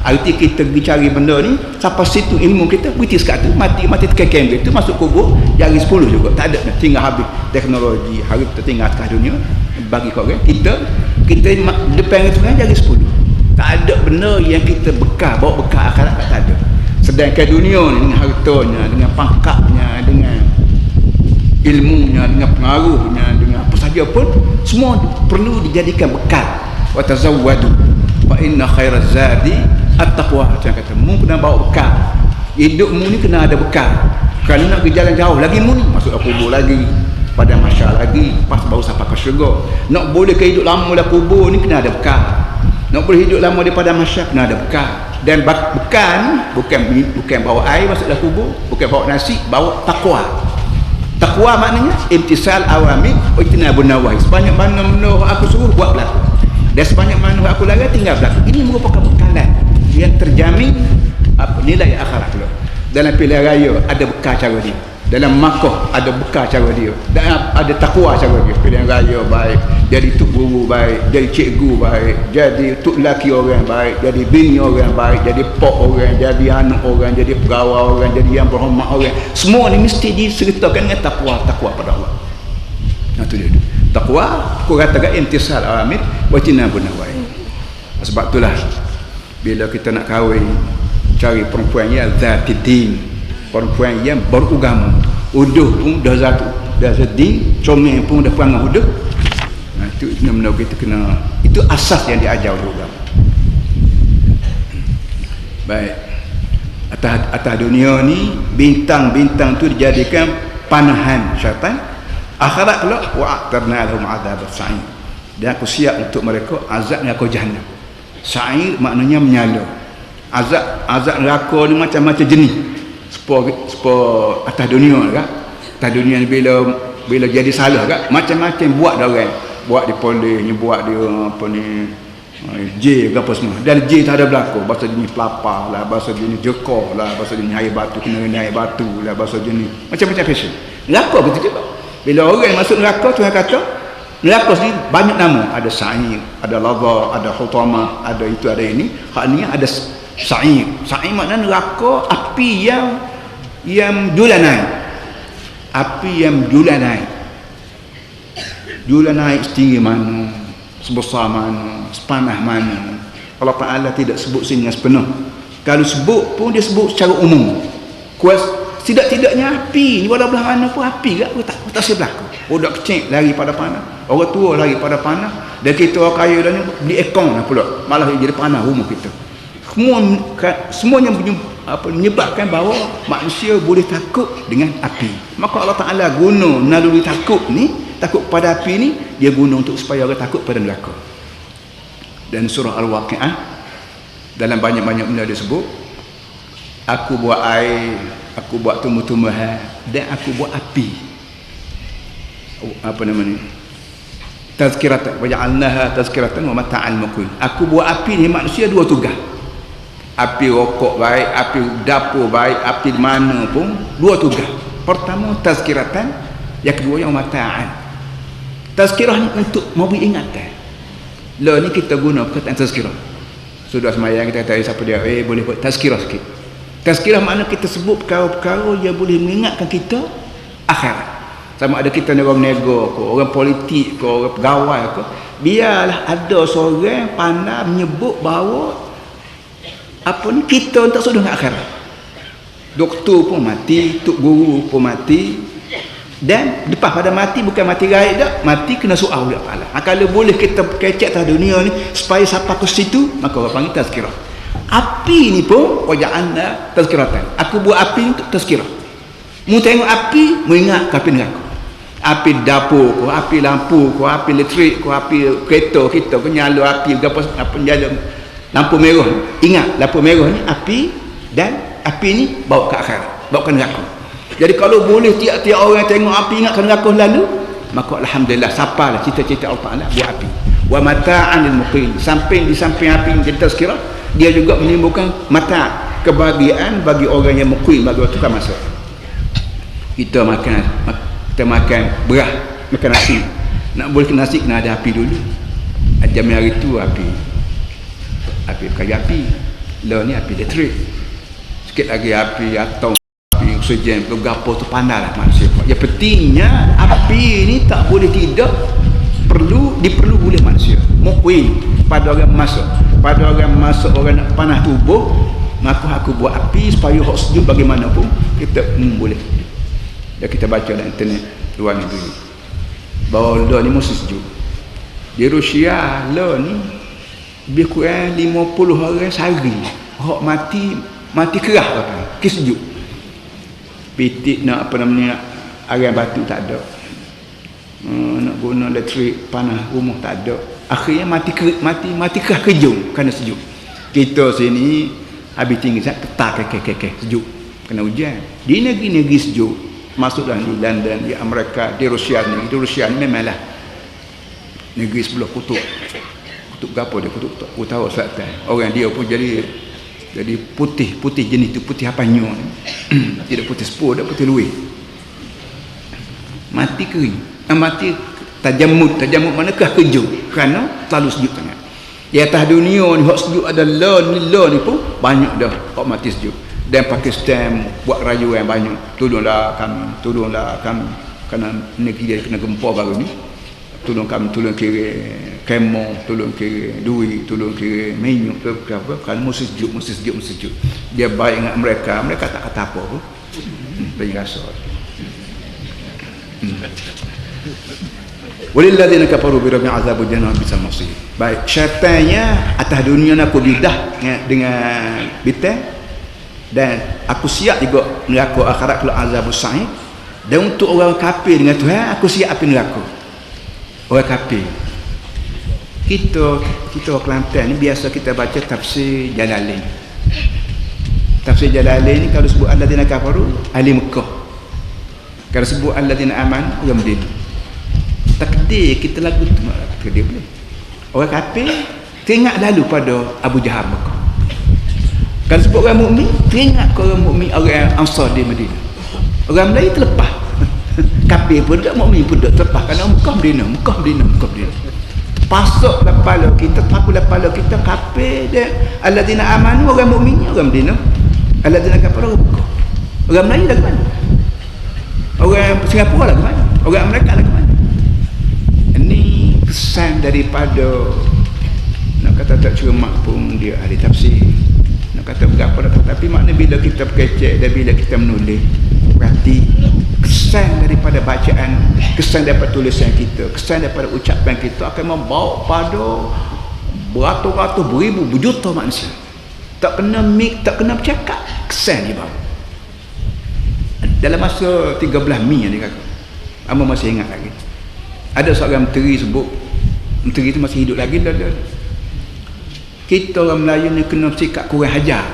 arti kita pergi cari benda ni sampai situ ilmu kita berhenti sekatu, mati terkekem gitu, masuk kubur jari 10 juga tak ada, tinggal habis teknologi, harta tinggal atas dunia bagi kau kita depan itu kan jari 10, tak ada benda yang kita bawa bekal akhirat, tak ada. Sedangkan dunia ni dengan hartanya, dengan pangkatnya, dengan ilmunya, dengan pengaruhnya, dengan apa saja pun, semua perlu dijadikan bekal. Wa tazawwadu fa inna khairaz zadi at-taqwa. Macam kata mu kena bawa bekal, hidupmu ni kena ada bekal. Kalau nak pergi jalan jauh lagi mu ni masuk kubur lagi, pada mahsyar lagi, pas baru sampai ke syurga. Nak boleh ke hidup lama dalam kubur ni kena ada bekal. Nak boleh hidup lama daripada mahsyar kena ada bekal. Dan bekal ni bukan bawa air masuk dalam kubur, bukan bawa nasi, bawa takwa. Takwa maknanya imtisal awamir wa ijtinabun nawahi. Sebanyak mana benda aku suruh buat berlaku, dan sebanyak mana aku larang tinggal berlaku. Ini merupakan bekalan yang terjamin nilai akhirat pula. Dalam pilihan raya ada bekal cara dia, dalam Makkah ada bekal cara dia, dan ada takwa cara dia. Pilihan raya baik, jadi tok guru baik, jadi cikgu baik, jadi tok laki orang baik, jadi bini orang baik, jadi pok orang, jadi anak orang, jadi pegawai orang, jadi yang berhormat orang. Semua ni mesti disertakan dengan takwa pada Allah. Nah tu dia. Takwa aku katakan imtisal awamir wa ijtinabun nawahi. Sebab itulah bila kita nak kahwin, cari perempuan yang zatidin, perempuan yang beragama. Uduh pun dah zatidin, comel pun dah perangai uduh. Nah itu benar-benar kita kena, itu asas yang diajar oleh agama. Baik, atas dunia ni bintang-bintang tu dijadikan panahan syaitan. Akhirat pula wa'tarna lahum adzab as-sa'ir, dan aku siap untuk mereka azab neraka jahannam. Sa'ir maknanya menyala. Azab neraka ni macam-macam jenis. Sepuluh atas dunia kan. Atas dunia ni bila jadi salah kan, macam-macam buat dah orang. Buat di polis, buat dia apa ni, J ke apa semua. Dan J tak ada berlaku. Bahasa jenis pelapar lah, bahasa jenis jekor lah, bahasa jenis air batu, kena air batu lah, bahasa jenis macam-macam fashion. Neraka begitu juga. Bila orang masuk neraka, Tuhan kata neraka sendiri banyak nama. Ada sa'ir, ada ladha, ada hutama, ada itu, ada ini. Hak ni ada sa'ir. Sa'ir maknanya neraka api yang julanai. Api yang julanai. Julanai setinggi mana, sebesar mana, sepanah mana. Allah Ta'ala tidak sebut sini dengan sepenuh. Kalau sebut pun dia sebut secara umum. Tidak-tidaknya api ni, walau belah mana pun api tak saya berlaku. Budak kecil lari pada panah, orang tua lari pada panah, dan kita orang kaya dah ni beli ekong lah pula, malah jadi panah rumah kita. Semuanya menyebabkan bahawa manusia boleh takut dengan api. Maka Allah Ta'ala guna naluri takut pada api ni, dia guna untuk supaya orang takut pada neraka. Dan surah Al-Waqi'ah dalam banyak-banyak benda dia sebut, aku buat air, aku buat tumbuh-tumbuhan, dan aku buat api. Apa nama ni? Tazkiratan wa ja'alnaha tazkiratan wa mata'al muqim. Aku buat api ni manusia dua tugas. Api rokok baik, api dapur baik, api mana pun dua tugas. Pertama tazkiratan, yang kedua yang mata'an. Tazkirah ni untuk memberi ingatan. Lah ni kita guna perkataan tazkirah. Sudah semayang kita kata siapa dia, boleh buat tazkirah sikit. Tazkirah makna kita sebut perkara-perkara yang boleh mengingatkan kita akhirat. Sama ada kita ni orang nego ke, orang politik ke, orang pegawai ke, biarlah ada seorang pandai menyebut bahawa apa ni, kita tak sudah dengan akhirat. Doktor pun mati, tok guru pun mati, dan lepas pada mati bukan mati gaib dah, mati kena soal oleh Allah. Kalau boleh kita kecek atas dunia ni supaya sampai ke situ, maka orang panggil tazkirah. Api ni pun waja'anna tazkiratan. Aku buat api untuk tazkirah. Mu tengok api, mu ingat api neraka. Api dapur ko, api lampu ko, api elektrik ko, api kereta kita ko, nyala api apa nyala lampu merah. Ingat lampu merah ni api, dan api ni bawa ke akhirat, bawa ke neraka. Jadi kalau boleh tiap-tiap orang tengok api ingat ke neraka lalu, maka alhamdulillah sapalah cita-cita Allah Taala buat api. Wa mata'an lil muqim. Samping di samping api yang kita sekira, dia juga menimbulkan mata', kebahagiaan bagi orang yang muqim, bagi orang tukar masuk. Kita makan beras, makan nasi. Nak boleh ke nasi kena ada api dulu. Jam hari tu api berkali api. Lah ni api elektrik. Sikit lagi api atom, api oksigen, gapo tu pandailah manusia. Yang pentingnya api ni tak boleh tidak, diperlu oleh manusia. Muqim pada orang masuk. Pada orang masuk, orang nak panah tubuh, maka aku buat api supaya hak sejuk bagaimanapun kita boleh. Dan kita baca dalam internet luar negeri bahawa lah ni mesti sejuk. Di Rusia lah ni lebih kurang 50 orang sehari hak mati kerah apa, sejuk. Pitik nak apa namanya, air batu tak ada. nak guna elektrik panas rumah tak ada, akhirnya mati kerah kejung kerana sejuk. Kita sini habis tinggi sangat ketak kek sejuk kena hujan. Di negeri-negeri sejuk, masuklah di London, di Amerika, di Rusia ni memanglah negeri sebelah kutub gapo dia, kutub utara selatan. Orang dia pun jadi putih jenis tu, putih apanya ni. Tidak putih sepur, tidak putih luih. Mati kering, mati tajamud manakah kejung kerana terlalu sejuk sangat. Di atas dunia ni hak sejuk ada la ni pun banyak dah hak mati sejuk. Dan Pakistan buat rayuan banyak, tolonglah kami kerana negeri dia kena gempa baru ni. Tolong kira kemo, tolong kira duit, tolong kira minyak, apa, kerana mesti sejuk. Dia baik dengan mereka tak kata apa pun. Bagi rasa. Walilladzina kafaru bi rabbihim azabun jahannam bisal masir. Baik, syaitannya atas dunia nak aku bidah dengan bidah, dan aku siap juga neraka akhirat kalau azabus sa'id. Dan untuk orang kafir dengan Tuhan, aku siap api neraka. Orang kafir. Kita Kelantan ni biasa kita baca tafsir Jalalain. Tafsir Jalalain ni kalau sebut alladzina kafaru ahli Mekah. Kalau sebut alladzina aman orang Madinah. Takdir kita lagu tu takdir boleh. Orang kafir teringat lalu pada Abu Jahal Mekah. Kalau sebut orang mukmin teringat ke orang mukmin orang Ansar di Madinah. Orang Melayu terlepas. Kafir pun tak, mukmin pun tak terlepas kerana Mekah Madinah. Pasok kepala kita, takut kepala kita kafir dia. Alladzina amanu orang mukmin orang Madinah. Alladzina kafaru orang Mekah. Orang Melayu lagi mana? Orang Singapura lagi mana? Orang Amerika lagi mana? Ini kesan daripada nak kata tak cermat pun dia ahli tafsir. Nak kata berapa tapi makna bila kita berkecek dan bila kita menulis berarti kesan daripada bacaan, kesan daripada tulisan kita, kesan daripada ucapan kita akan membawa pada beratus-ratus beribu berjuta manusia. Tak kena mik, tak kena bercakap, kesan dia bawa. Dalam masa 13 Mei ni kakak, Amba masih ingat lagi. Ada seorang menteri sebut, menteri itu masih hidup lagi dah. Kita orang Melayu ni kena sikap kurang hajar.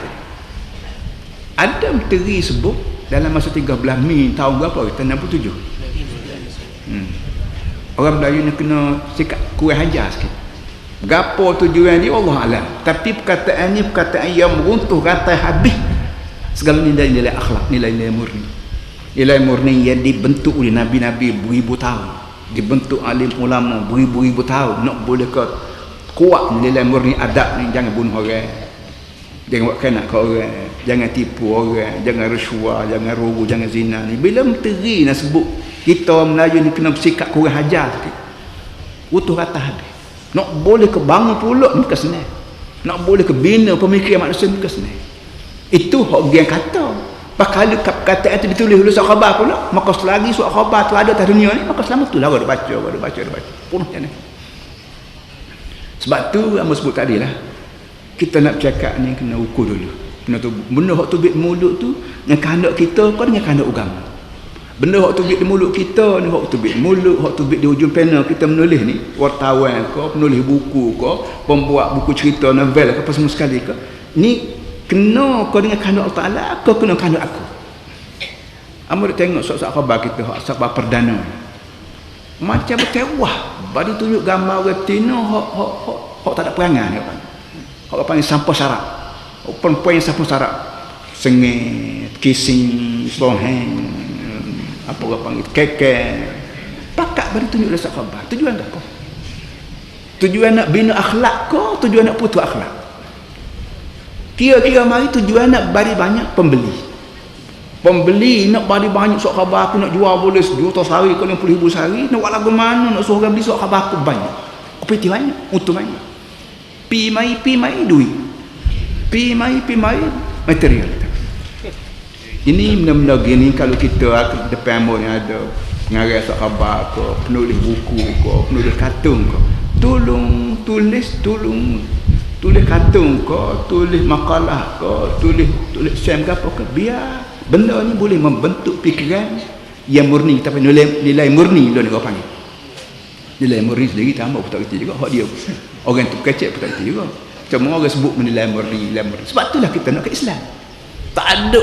Ada menteri sebut dalam masa 13 Mei tahun berapa? Tahun 67. Orang Melayu ni kena sikap kurang hajar sikit. Gapo tujuan dia Allah alam. Tapi perkataan ni perkataan yang meruntuh rantai habis segala nilai-nilai akhlak, nilai-nilai murni. Nilai murni yang dibentuk oleh nabi-nabi beribu tahun, dibentuk alim ulama beribu-ribu tahun. Nak boleh ke kuat nilai murni adab ni, jangan bunuh orang, jangan buat kena ke orang, jangan tipu orang, jangan rasuah, jangan rogu, jangan zina ni. Bila menteri nak sebut kita orang Melayu ni kena bersikap kurang hajar sikit, utuh rata habis. Nak boleh ke bangun pulut ni bukan senang, nak boleh ke bina pemikiran manusia ni bukan senang. Itu hak dia kata. Pakal kata itu ditulis oleh surat khabar pula, maka selagi surat khabar tu ada atas dunia ni, maka selama tu lah ada baca penuh macam ni. Sebab tu Amba sebut tadi lah, kita nak bercakap ni kena ukur dulu. Kena tu benda hak tubik mulut tu dengan kehendak kita kau dengan kehendak agama. Benda hak tubik di mulut kita ni, hak tubik mulut, hak tubik di hujung panel kita menulis ni, wartawan ke, penulis buku ke, pembuat buku cerita novel ke, apa semua sekali ke, ni kena kau dengan kehendak Allah Ta'ala, kau kena kehendak aku. Amba tengok surat-surat khabar kita, khabar perdana macam bertewah, bagi tunjuk gambar orang Tino hak tak ada perangai ni, hak panggil sampah syarat, perempuan yang sampah syarat, sengit, kissing, soheng, apa orang panggil keke, pakat bagi tunjuk surat khabar. Tujuan apa? Tujuan nak bina akhlak kau, tujuan nak putus akhlak. Kira-kira mari tujuan nak bagi banyak pembeli. Pembeli nak bagi banyak surat khabar aku nak jual boleh sejuta sehari ke 50,000 sehari, nak buat lagu mana nak suruh orang beli surat khabar aku banyak. Kopiti banyak, untung banyak. Pi mai duit. Pi mai material. Ini benda-benda gini kalau kita depan mu yang ada pengarah surat khabar ke, penulis buku ke, penulis kartun ke, tolong tulis kartun ke, tulis makalah ke, tulis sem ke apa ke, biar benda ni boleh membentuk fikiran yang murni. Kita panggil nilai murni, dia orang panggil Nilai murni sendiri tambah pun tak kerti juga. Hak dia orang tu kecek pun tak kerti juga. Cuma orang sebut menilai murni. Sebab itulah kita nak ke Islam. Tak ada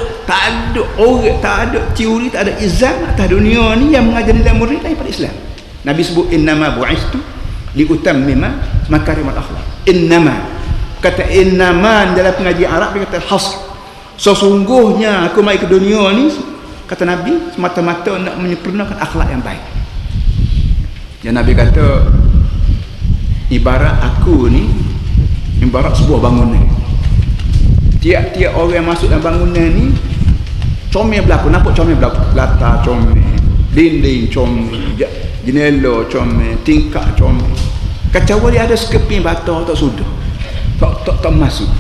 orang, tak ada teori, tak ada izan atas dunia ni yang mengajar nilai murni daripada Islam. Nabi sebut innama bu'istu liutammima makarimal akhlak. Innama, kata innama dalam pengajian Arab dia kata hasr. Sesungguhnya aku mai ke dunia ni, kata Nabi, semata-mata nak menyempurnakan akhlak yang baik. Yang Nabi kata ibarat aku ni ibarat sebuah bangunan. Tiap-tiap orang yang masuk dalam bangunan ni comel berlaku, nampak comel berlaku, latar comel, dinding comel, jendela comel, tingkap comel. Kecuali ada sekeping bata tak sudah, tak masuk,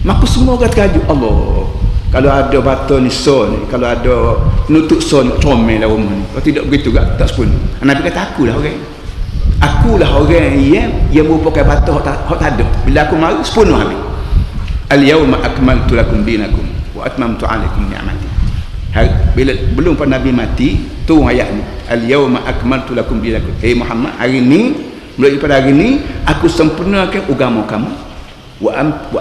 maka semua orang terkejut. Allah, kalau ada bata ni so ni, kalau ada nutup so ni comel lah rumah ni. Kalau tidak begitu tak sepuluh. Nabi kata akulah orang yang merupakan bata hak tak ada. Bila aku mari sepenuh habis. Al-yawma akmaltu lakum dinakum wa atmamtu alaikum ni'mati. Bila belum pada Nabi mati tu ayat ni, al-yawma akmaltu lakum dinakum. Muhammad, hari ni, mulai pada hari ni aku sempurnakan agama kamu, wa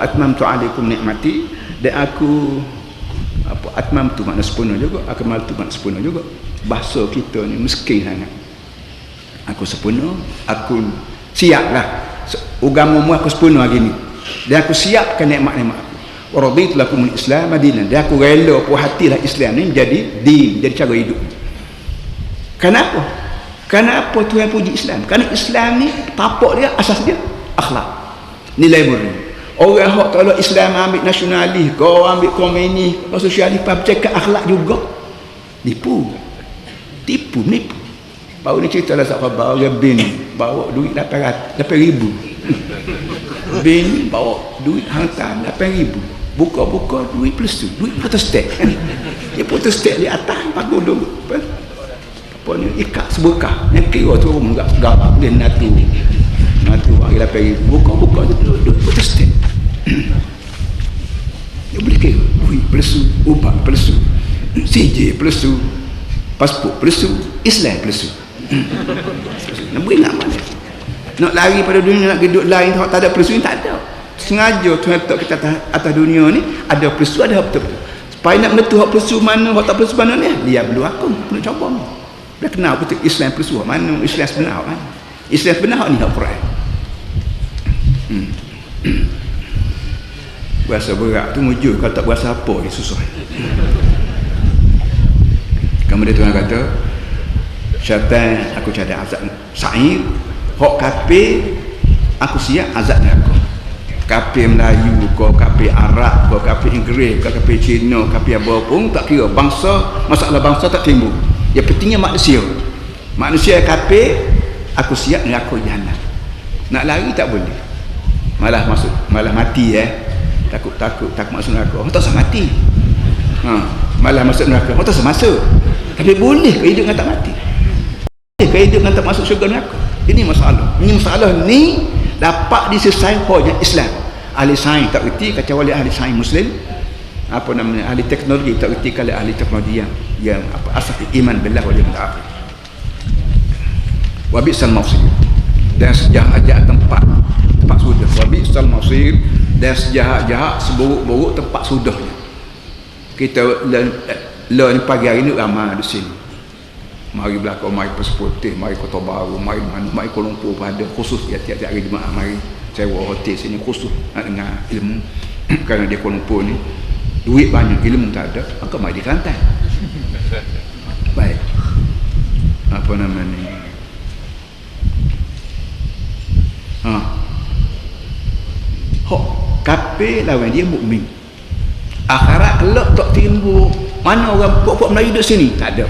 atmamtu alaikum ni'mati, dan aku atmamtu makna sempurna juga, akmaltu makna sempurna juga. Bahasa kita ni miskin sangat. Aku sempurna, aku siaplah agamamu, aku sempurna hari ni. Dan aku siapkan nikmat-nikmat aku. Wa raditu lakumul Islam madinan. Dan aku rela puas hatilah Islam ni jadi din, jadi cara hidup. Kenapa? Kenapa Tuhan puji Islam? Kerana Islam ni tapak dia, asas dia akhlak, nilai murni. Orang hak kalau Islam ambil nasionalis, kau ambil komunis, kau sosialis, bercakap akhlak juga, nipu. Baru ni cerita lah sahabat orang bin bawa duit 8,000. Bin bawa duit hantar 8,000. Buka duit plus tu, duit protestan. Dia protestan di atas pagu dulu. Apa ni ikat seberkah. Yang kira tu enggak dia natu bagi 8,000. Buka duit protestan. Dia boleh kira duit plus tu, ubah plus tu, CJ plus tu, pasport plus tu, Islam plus tu. Nak beri nak mana? Nak lari pada dunia, nak hidup lain tak ada peristiwa, tak ada. Sengaja Tuhan letak kita atas dunia ni ada peristiwa, ada betul-betul. Supaya nak menentu hak peristiwa mana, hak tak peristiwa mana ni, dia perlu aku nak coba ni. Dia kenal betul Islam peristiwa mana, Islam sebenar kan. Islam sebenar hak ni hak Quran. Bahasa berat tu mujur, kalau tak bahasa apa dia susah. Kemudian Tuhan kata, syaitan aku cadang azab sa'ir. Hak kafir aku siap azab neraka. Kafir Melayu, kau kafir Arab, kau kafir Inggeris, kau kafir Cina, kafir apa pun tak kira, bangsa, masalah bangsa tak timbul. Yang pentingnya manusia kafir, aku siap neraka jahanam. Nak lari tak boleh, malah mati takut masuk neraka. Tak usah mati, malah masuk neraka, tak usah masuk. Tapi boleh ke hidup dengan tak mati, boleh ke hidup dengan tak masuk syurga neraka. Ini masalah ni dapat diselesaikan oleh Islam. Ahli sains tak reti, kecuali ahli sains Muslim, ahli teknologi tak reti, kalau ahli teknologi yang asas iman billah wal yawmil akhir. Wa bi'sal masir, dan sejahat-jahat tempat sudah. Wa bi'sal masir, dan sejahat-jahat seburuk-buruk tempat sudahnya. Kita ni pagi hari ni ramai di sini. Mari belakang, mari Perseputih, mari Kota Baru, mari mana, mari Kuala Lumpur pada khusus tiap-tiap hari Jumaat mari sewa hotel sini khusus nak dengar ilmu. Kerana di Kuala Lumpur ni duit banyak, ilmu tak ada, maka mari di Kelantan. Baik, apa nama ni, kafir lawan dia mukmin. Akhirat kelak tak timbul. Mana orang puak-puak Melayu duduk sini? Tak ada.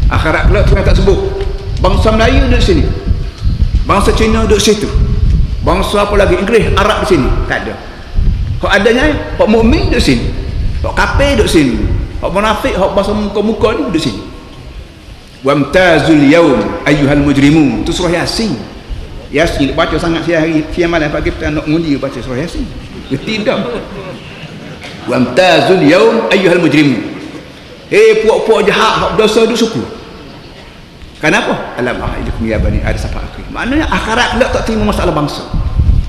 Akhirat kelak Tuhan tak sebut. Bangsa Melayu duduk sini, bangsa Cina duduk situ, bangsa apa lagi, Inggeris, Arab di sini. Tak ada. Hak adanya hak mukmin duduk sini, hak kafir duduk sini, hak munafik, hak bahasa muka-muka ni duduk sini. Wamtazul yaum ayyuhal mujrimun. Itu surah Yasin. Yasin baca sangat siang malam pagi kita nak ngundi baca surah Yasin. Tidak. Wamtazul yaum ayyuhal mujrimun. Puak-puak jahat hak dosa tu suku. Kenapa? Alam ahlikum ya bani ada siapa aku. Maknanya akhirat kelak tak terima masalah bangsa.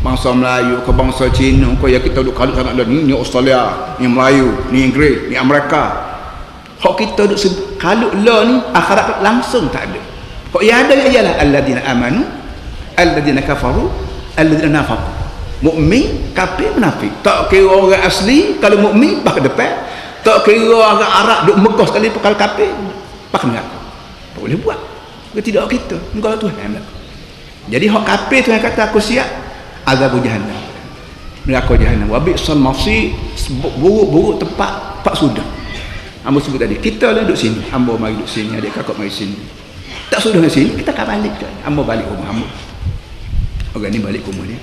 Bangsa Melayu ke bangsa Cina, kau ya kita duk kalut sangat ni Australia, ni Melayu, ni Inggeris, ni Amerika. Hak kita duk kalut lah ni akhirat langsung tak ada. Hak yang ada ialah alladzina amanu, alladzina kafaru, alladzina nafaqu. Mukmin, kafir, munafik. Tak kira orang asli kalau mukmin pak depan. Tak kira orang Arab duk Mekah sekali kalau kafir pak neraka. Tak boleh buat. Tidak kita, engkau Tuhan. Jadi hak kafir Tuhan kata aku siap azab jahannam. Neraka jahannam. Wa bi'sal masir, buruk-buruk tempat pak sudah. Hamba sebut tadi, kita lah duduk sini. Hamba mari duduk sini, adik kakak mari sini. Tak sudah di sini, kita akan balik. Hamba balik rumah hamba. Orang ni balik rumah dia.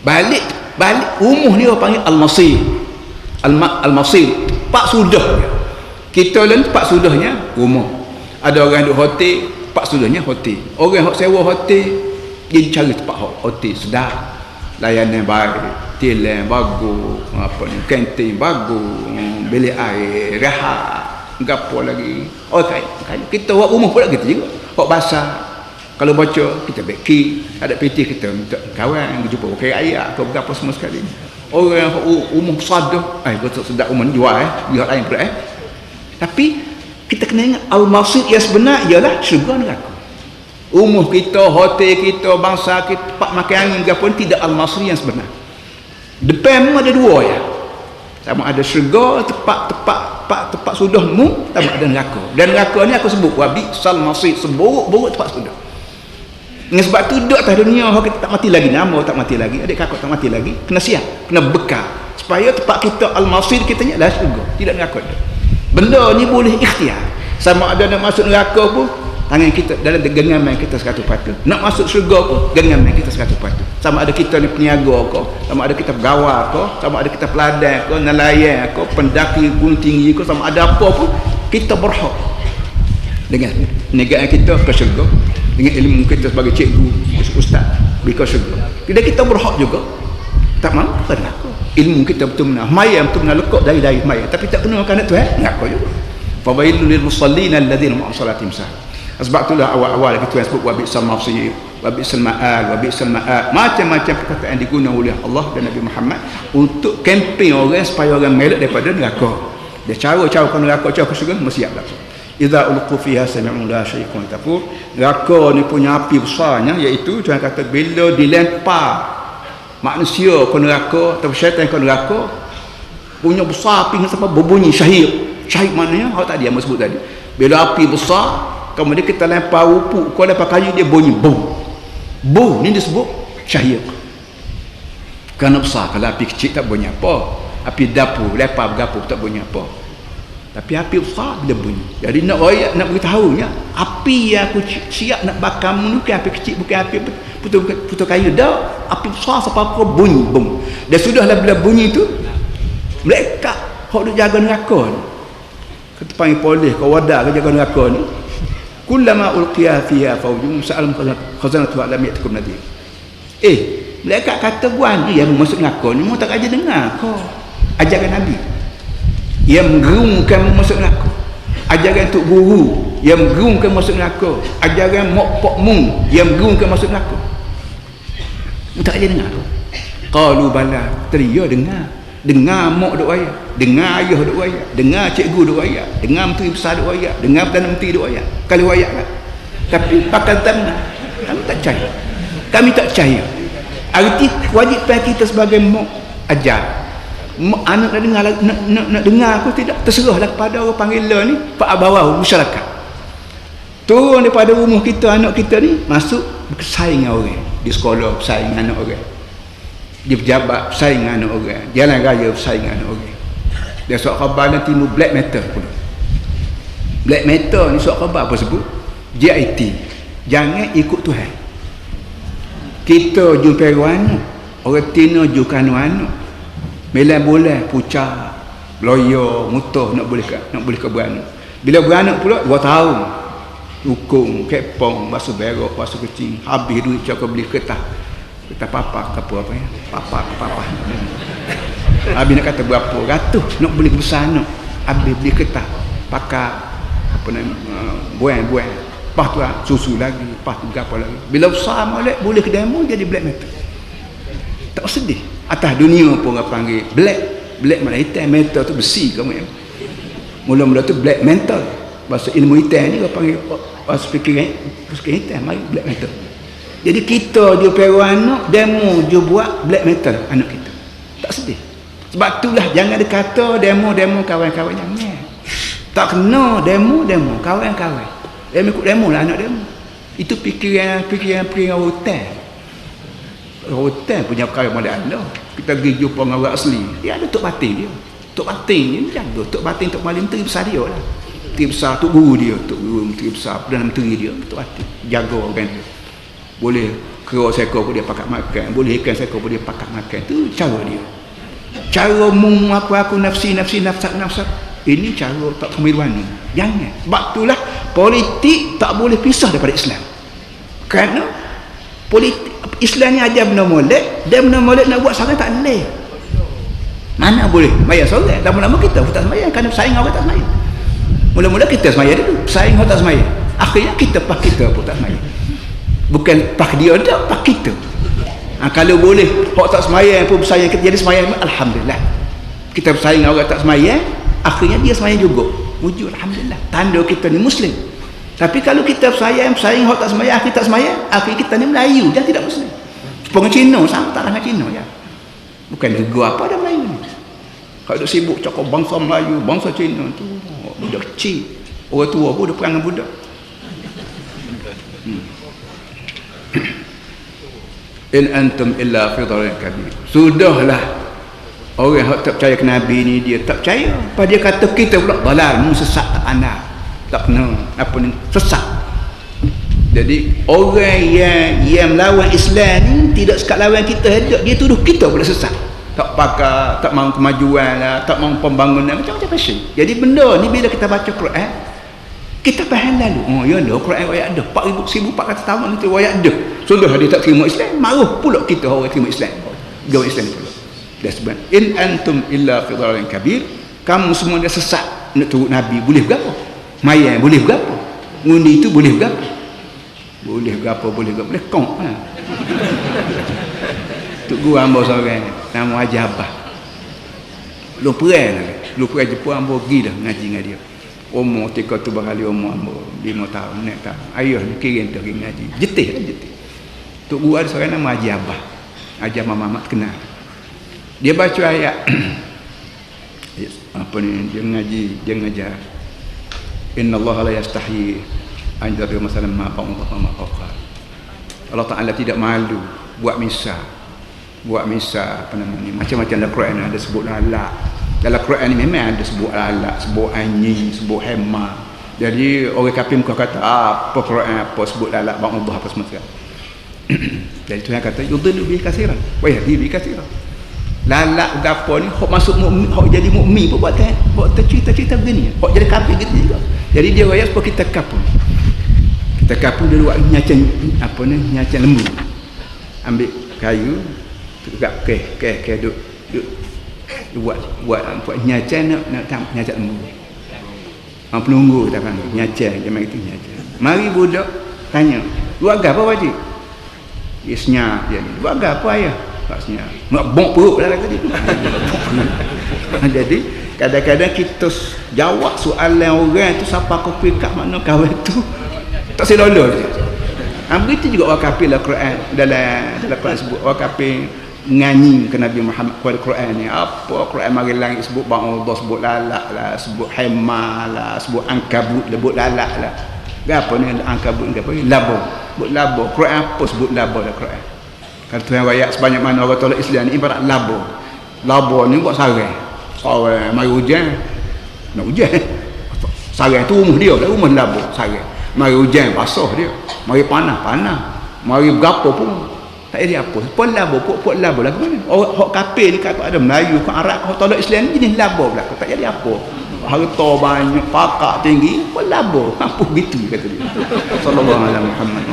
Balik rumah ni orang panggil al-masir. Al-masir, pak sudah. Kita lah pak sudahnya rumah. Ada orang duduk hotel, pak sudahnya hotel. Orang yang sewa hotel, dia cari tempat hotel sedap. Layanan baik, tilam bagus, apa ni, kantin bagus, bilik air, rehat, gapo lagi. Oh kain. Kita buat rumah pula kita juga. Hak basah. Kalau baca kita beki, ada PT kita minta kawan jumpa pakai ayat atau berapa semua sekali. Orang rumah sadah, betul sedap rumah ni jual dia lain pula Tapi kita kena ingat al-maksud yang sebenar ialah syurga neraka. Rumah kita, hotel kita, bangsa kita, tempat makan angin ke pun tidak al-maksud yang sebenar. Depan ada dua ya. Sama ada syurga, tempat sudahmu, sama ada neraka. Dan neraka ni aku sebut wabi sal maksud, seburuk-buruk tempat sudah. Dengan sebab tu duduk atas dunia kita tak mati lagi, nama tak mati lagi, adik kakak tak mati lagi, kena siap, kena bekal supaya tempat kita al-maksud kita ni adalah syurga, tidak neraka. Benda ni boleh ikhtiar. Sama ada nak masuk neraka pun tangan kita dalam genggaman kita 100%. Nak masuk syurga pun genggaman kita 100%. Sama ada kita ni peniaga ke, sama ada kita pegawai ke, sama ada kita peladang ke, nelayan ke, pendaki gunung tinggi ke, sama ada apa pun kita berhak dengan negaan kita ke syurga, dengan ilmu kita sebagai cikgu, ustaz, ke syurga. Kita berhak juga tak mahu ke neraka. Ilmu kita betul-betul maya betul-betul lekuk dari maya, tapi tak kena makan Tuhan neraka juga. Fawailul lil musallin alladzina hum an salatihim sahun. Sebab itulah awal-awal kita sebut wa bi'sal mafsir, wa bi'sal ma'al, wa bi'sal ma'al. Macam-macam perkataan digunakan oleh Allah dan Nabi Muhammad untuk kempen orang supaya orang melek daripada neraka. Dia cara-cara ke neraka, cara ke syurga mesti siap belaka. Idza ulqu fiha sami'u la syai'un tafur. Neraka ni punya api besarnya, iaitu Tuhan kata bila dilempar manusia ke neraka atau syaitan ke neraka, punya besar api sampai berbunyi syahid. Syahid maknanya hak tadi yang sebut tadi. Bila api besar, kemudian kita lempar rupuk, kalau lempar kayu dia bunyi boom. Boom ni disebut syahid. Kerana besar, kalau api kecil tak bunyi apa. Api dapur, lempar bergapur tak bunyi apa. Tapi api besar bila bunyi. Jadi nak royak, nak beritahunya, api yang aku siap nak bakar ni bukan api kecil, bukan api putus kayu dah, api besar sampai apa bunyi boom. Dan sudahlah bila bunyi tu, mereka hok duk jaga neraka ni. Kita panggil polis ke wadah ke jaga neraka ni. Kullama ulqiya fiha fawjun sa'al khazanatu alam ya'tikum nadir. Mereka kata buan ni yang masuk neraka ni mu tak aja dengar kau ajaran Nabi yang menggerungkan masuk neraka, ajaran tok guru yang menggerungkan masuk neraka, ajaran mak pak mung yang menggerungkan masuk neraka. Mu tak aja dengar tu. Qalu bala, teriya dengar mak duk ayat, dengar ayah duk ayat, dengar cikgu duk ayat, dengar menteri besar duk ayat, dengar perdana menteri duk ayat. Kalau ayat kan. Tapi pakai tangan kami tak percaya. Kami tak percaya. Arti kewajipan kita sebagai mak ajar. Anak nak dengar nak dengar aku tidak, terserahlah kepada orang panggilan ni, pak bawah masyarakat. Turun daripada rumah kita, anak kita ni masuk bersaing dengan orang di sekolah, bersaing dengan anak orang. Dia pejabat bersaing dengan anak orang, jalan raya bersaing dengan anak orang. Dia surat khabar nanti timbul black matter pun. Black matter ni surat khabar apa sebut? JIT. Jangan ikut Tuhan. Kita jumpa anak, orang Tina jukan anak. Melan boleh pucat, loyo, mutuh nak boleh ke beranak. Bila beranak pula 2 tahun. Hukum, kepong, basuh berok, basuh kecil, habis duit cakap beli kertas. Kertas papa ke apa ya? Papa ke papa. Habis nak kata berapa ratus nak beli besar anak. Habis beli kertas, pakai apa nama buang lepas tu susu lagi, lepas tu apa lagi. Bila besar molek boleh ke demo jadi black metal. Tak sedih. Atas dunia pun orang panggil black mana hitam, metal tu besi kamu ya. Mula-mula tu black metal. Bahasa ilmu hitam ni orang panggil bahasa fikiran hitam, mari black metal. Jadi kita dia pero anak demo dia buat black metal anak kita. Tak sedih. Sebab itulah jangan ada kata demo kawan-kawan jangan. Tak kena demo kawan-kawan. Demo ikut demo lah anak demo. Itu pikiran hutan. Hutan punya perkara model Allah. Kita pergi jumpa dengan orang asli. Dia ada tok batin dia. Tok batin ni jaga. Tok batin tok malim menteri besar dia lah. Menteri besar tok guru dia, menteri besar Perdana Menteri dia, tok batin. Jaga orang tu. Boleh kera seekor pun dia pakat makan, boleh ikan seekor pun dia pakat makan. Itu cara dia. Cara aku nafsi. Ini cara tak kemiruan ni. Jangan. Sebab itulah politik tak boleh pisah daripada Islam. Kerana politik Islam ni ajar benda molek, dia benda molek nak buat sekarang tak boleh. Mana boleh? Maya seorang. Lama-lama kita tak semayang kerana bersaing orang tak semayang. Mula-mula kita semayang dulu, bersaing orang tak semayang. Akhirnya kita pun tak semayang. Bukan pak dia dah, pak kita. Kalau boleh hak tak semayang pun bersaing kita jadi semayang, alhamdulillah. Kita bersaing orang tak semayang, akhirnya dia semayang juga. Wujud alhamdulillah. Tanda kita ni muslim. Tapi kalau kita bersaing hak tak semayang, akhir tak semayang, akhir kita ni Melayu dan tidak muslim. Orang Cina sama tak dengan Cina ya. Bukan negara apa dah Melayu ni. Kalau duk sibuk cakap bangsa Melayu, bangsa Cina tu budak kecil. Orang tua pun dah perang dengan budak. In antum illa fi dhalalin kabir. Sudahlah. Orang yang tak percaya ke Nabi ni dia tak percaya. Apa dia kata kita pula dalal, mu sesat tak anda. Tak kena apa ni sesat. Jadi orang yang melawan Islam ni tidak sekat lawan kita, dia tuduh kita pula sesat. Tak pakar, tak mahu kemajuan lah, tak mahu pembangunan, macam-macam pasal. Jadi benda ni bila kita baca Quran, kita faham lalu. Oh ya lah, Quran ayat ada 1400 tahun itu ayat ada. Sudah dia tak terima Islam, marah pula kita orang terima Islam. Gaul Islam pula. Dah sebab in antum illa fi dhalalin kabir, kamu semua dah sesat nak turut Nabi, boleh berapa? Mayang boleh berapa? Ngundi itu boleh berapa? Boleh kong ha. Tuk guru hamba seorang nama Haji Abah. Lu perang Jepun hamba pergi dah ngaji dengan dia. Umur ketika tu bakal umur hamba 5 tahun, 6 tahun. Ayah ni kirim tu pergi ngaji. Jetih. Tuk guru ada seorang nama Haji Abah. Haji Abah Mamat kenal. Dia baca ayat apa ni, dia ngaji, dia ngajar. Innallaha la yastahi an yadriba masalan ma fawqa ma fawqa. Allah Taala tidak malu buat misal apa namanya, macam-macam dalam Quran ada sebut lalak. Dalam Quran ni memang ada sebut lalak, sebut anjing, sebut hema. Jadi orang kafir muka kata apa Quran apa sebut lalak bang Allah apa semua sekali. Jadi Tuhan kata yudillu bi katsiran wa yahdi bi katsiran. Lalak gapo ni hok masuk mukmin, hok jadi mukmin pun buat cerita-cerita begini. Hok jadi kafir gitu juga. Jadi dia raya supaya kita kapur. Kita kapur dulu nyacan apa ni, nyacan lembu. Ambil kayu tegak ke duk buat nyacan nak nyacan lembu. Penunggu kita panggil nyacan, dia main itu nyacan. Mari budak tanya, buat apa wajib? Dia senyap dia ni. Buat apa ayah? Tak senyap. Nak bong perut lah tadi. Jadi kadang-kadang kita jawab soalan orang tu siapa kau kat mana kawan tu tak selolo dia. Begitu juga orang kafir dalam Quran, dalam Quran sebut orang kafir nyanyi ke Nabi Muhammad kepada Quran ni. Apa Quran mari langit sebut bang Allah, sebut lalak lah, sebut hema lah, sebut ankabut, sebut lalak lah. Apa ni ankabut ni apa ni? Labo. Sebut labo. Quran apa sebut labo dalam Quran? Kalau Tuhan ayat sebanyak mana orang tolak Islam ni ibarat labo. Labo ni buat sarang. Sarang mari hujan. Nak hujan. Sarang tu rumah dia lah, rumah labo, sarang. Mari hujan basah dia. Mari panas. Mari berapa pun tak ada apa. Pun labo, pok labo lah ke mana? Orang kafir ni kata ada Melayu, kau Arab, kau tolak Islam ni jenis labo pula. Tak jadi apa. Harta banyak, pakak tinggi, pun labo. Apa begitu kata dia. Sallallahu alaihi Muhammad.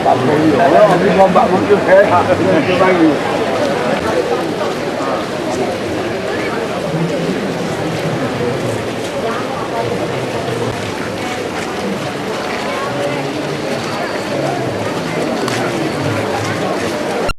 Bạn mình nói là đi ngon bạn muốn chưa thế hả? Cái này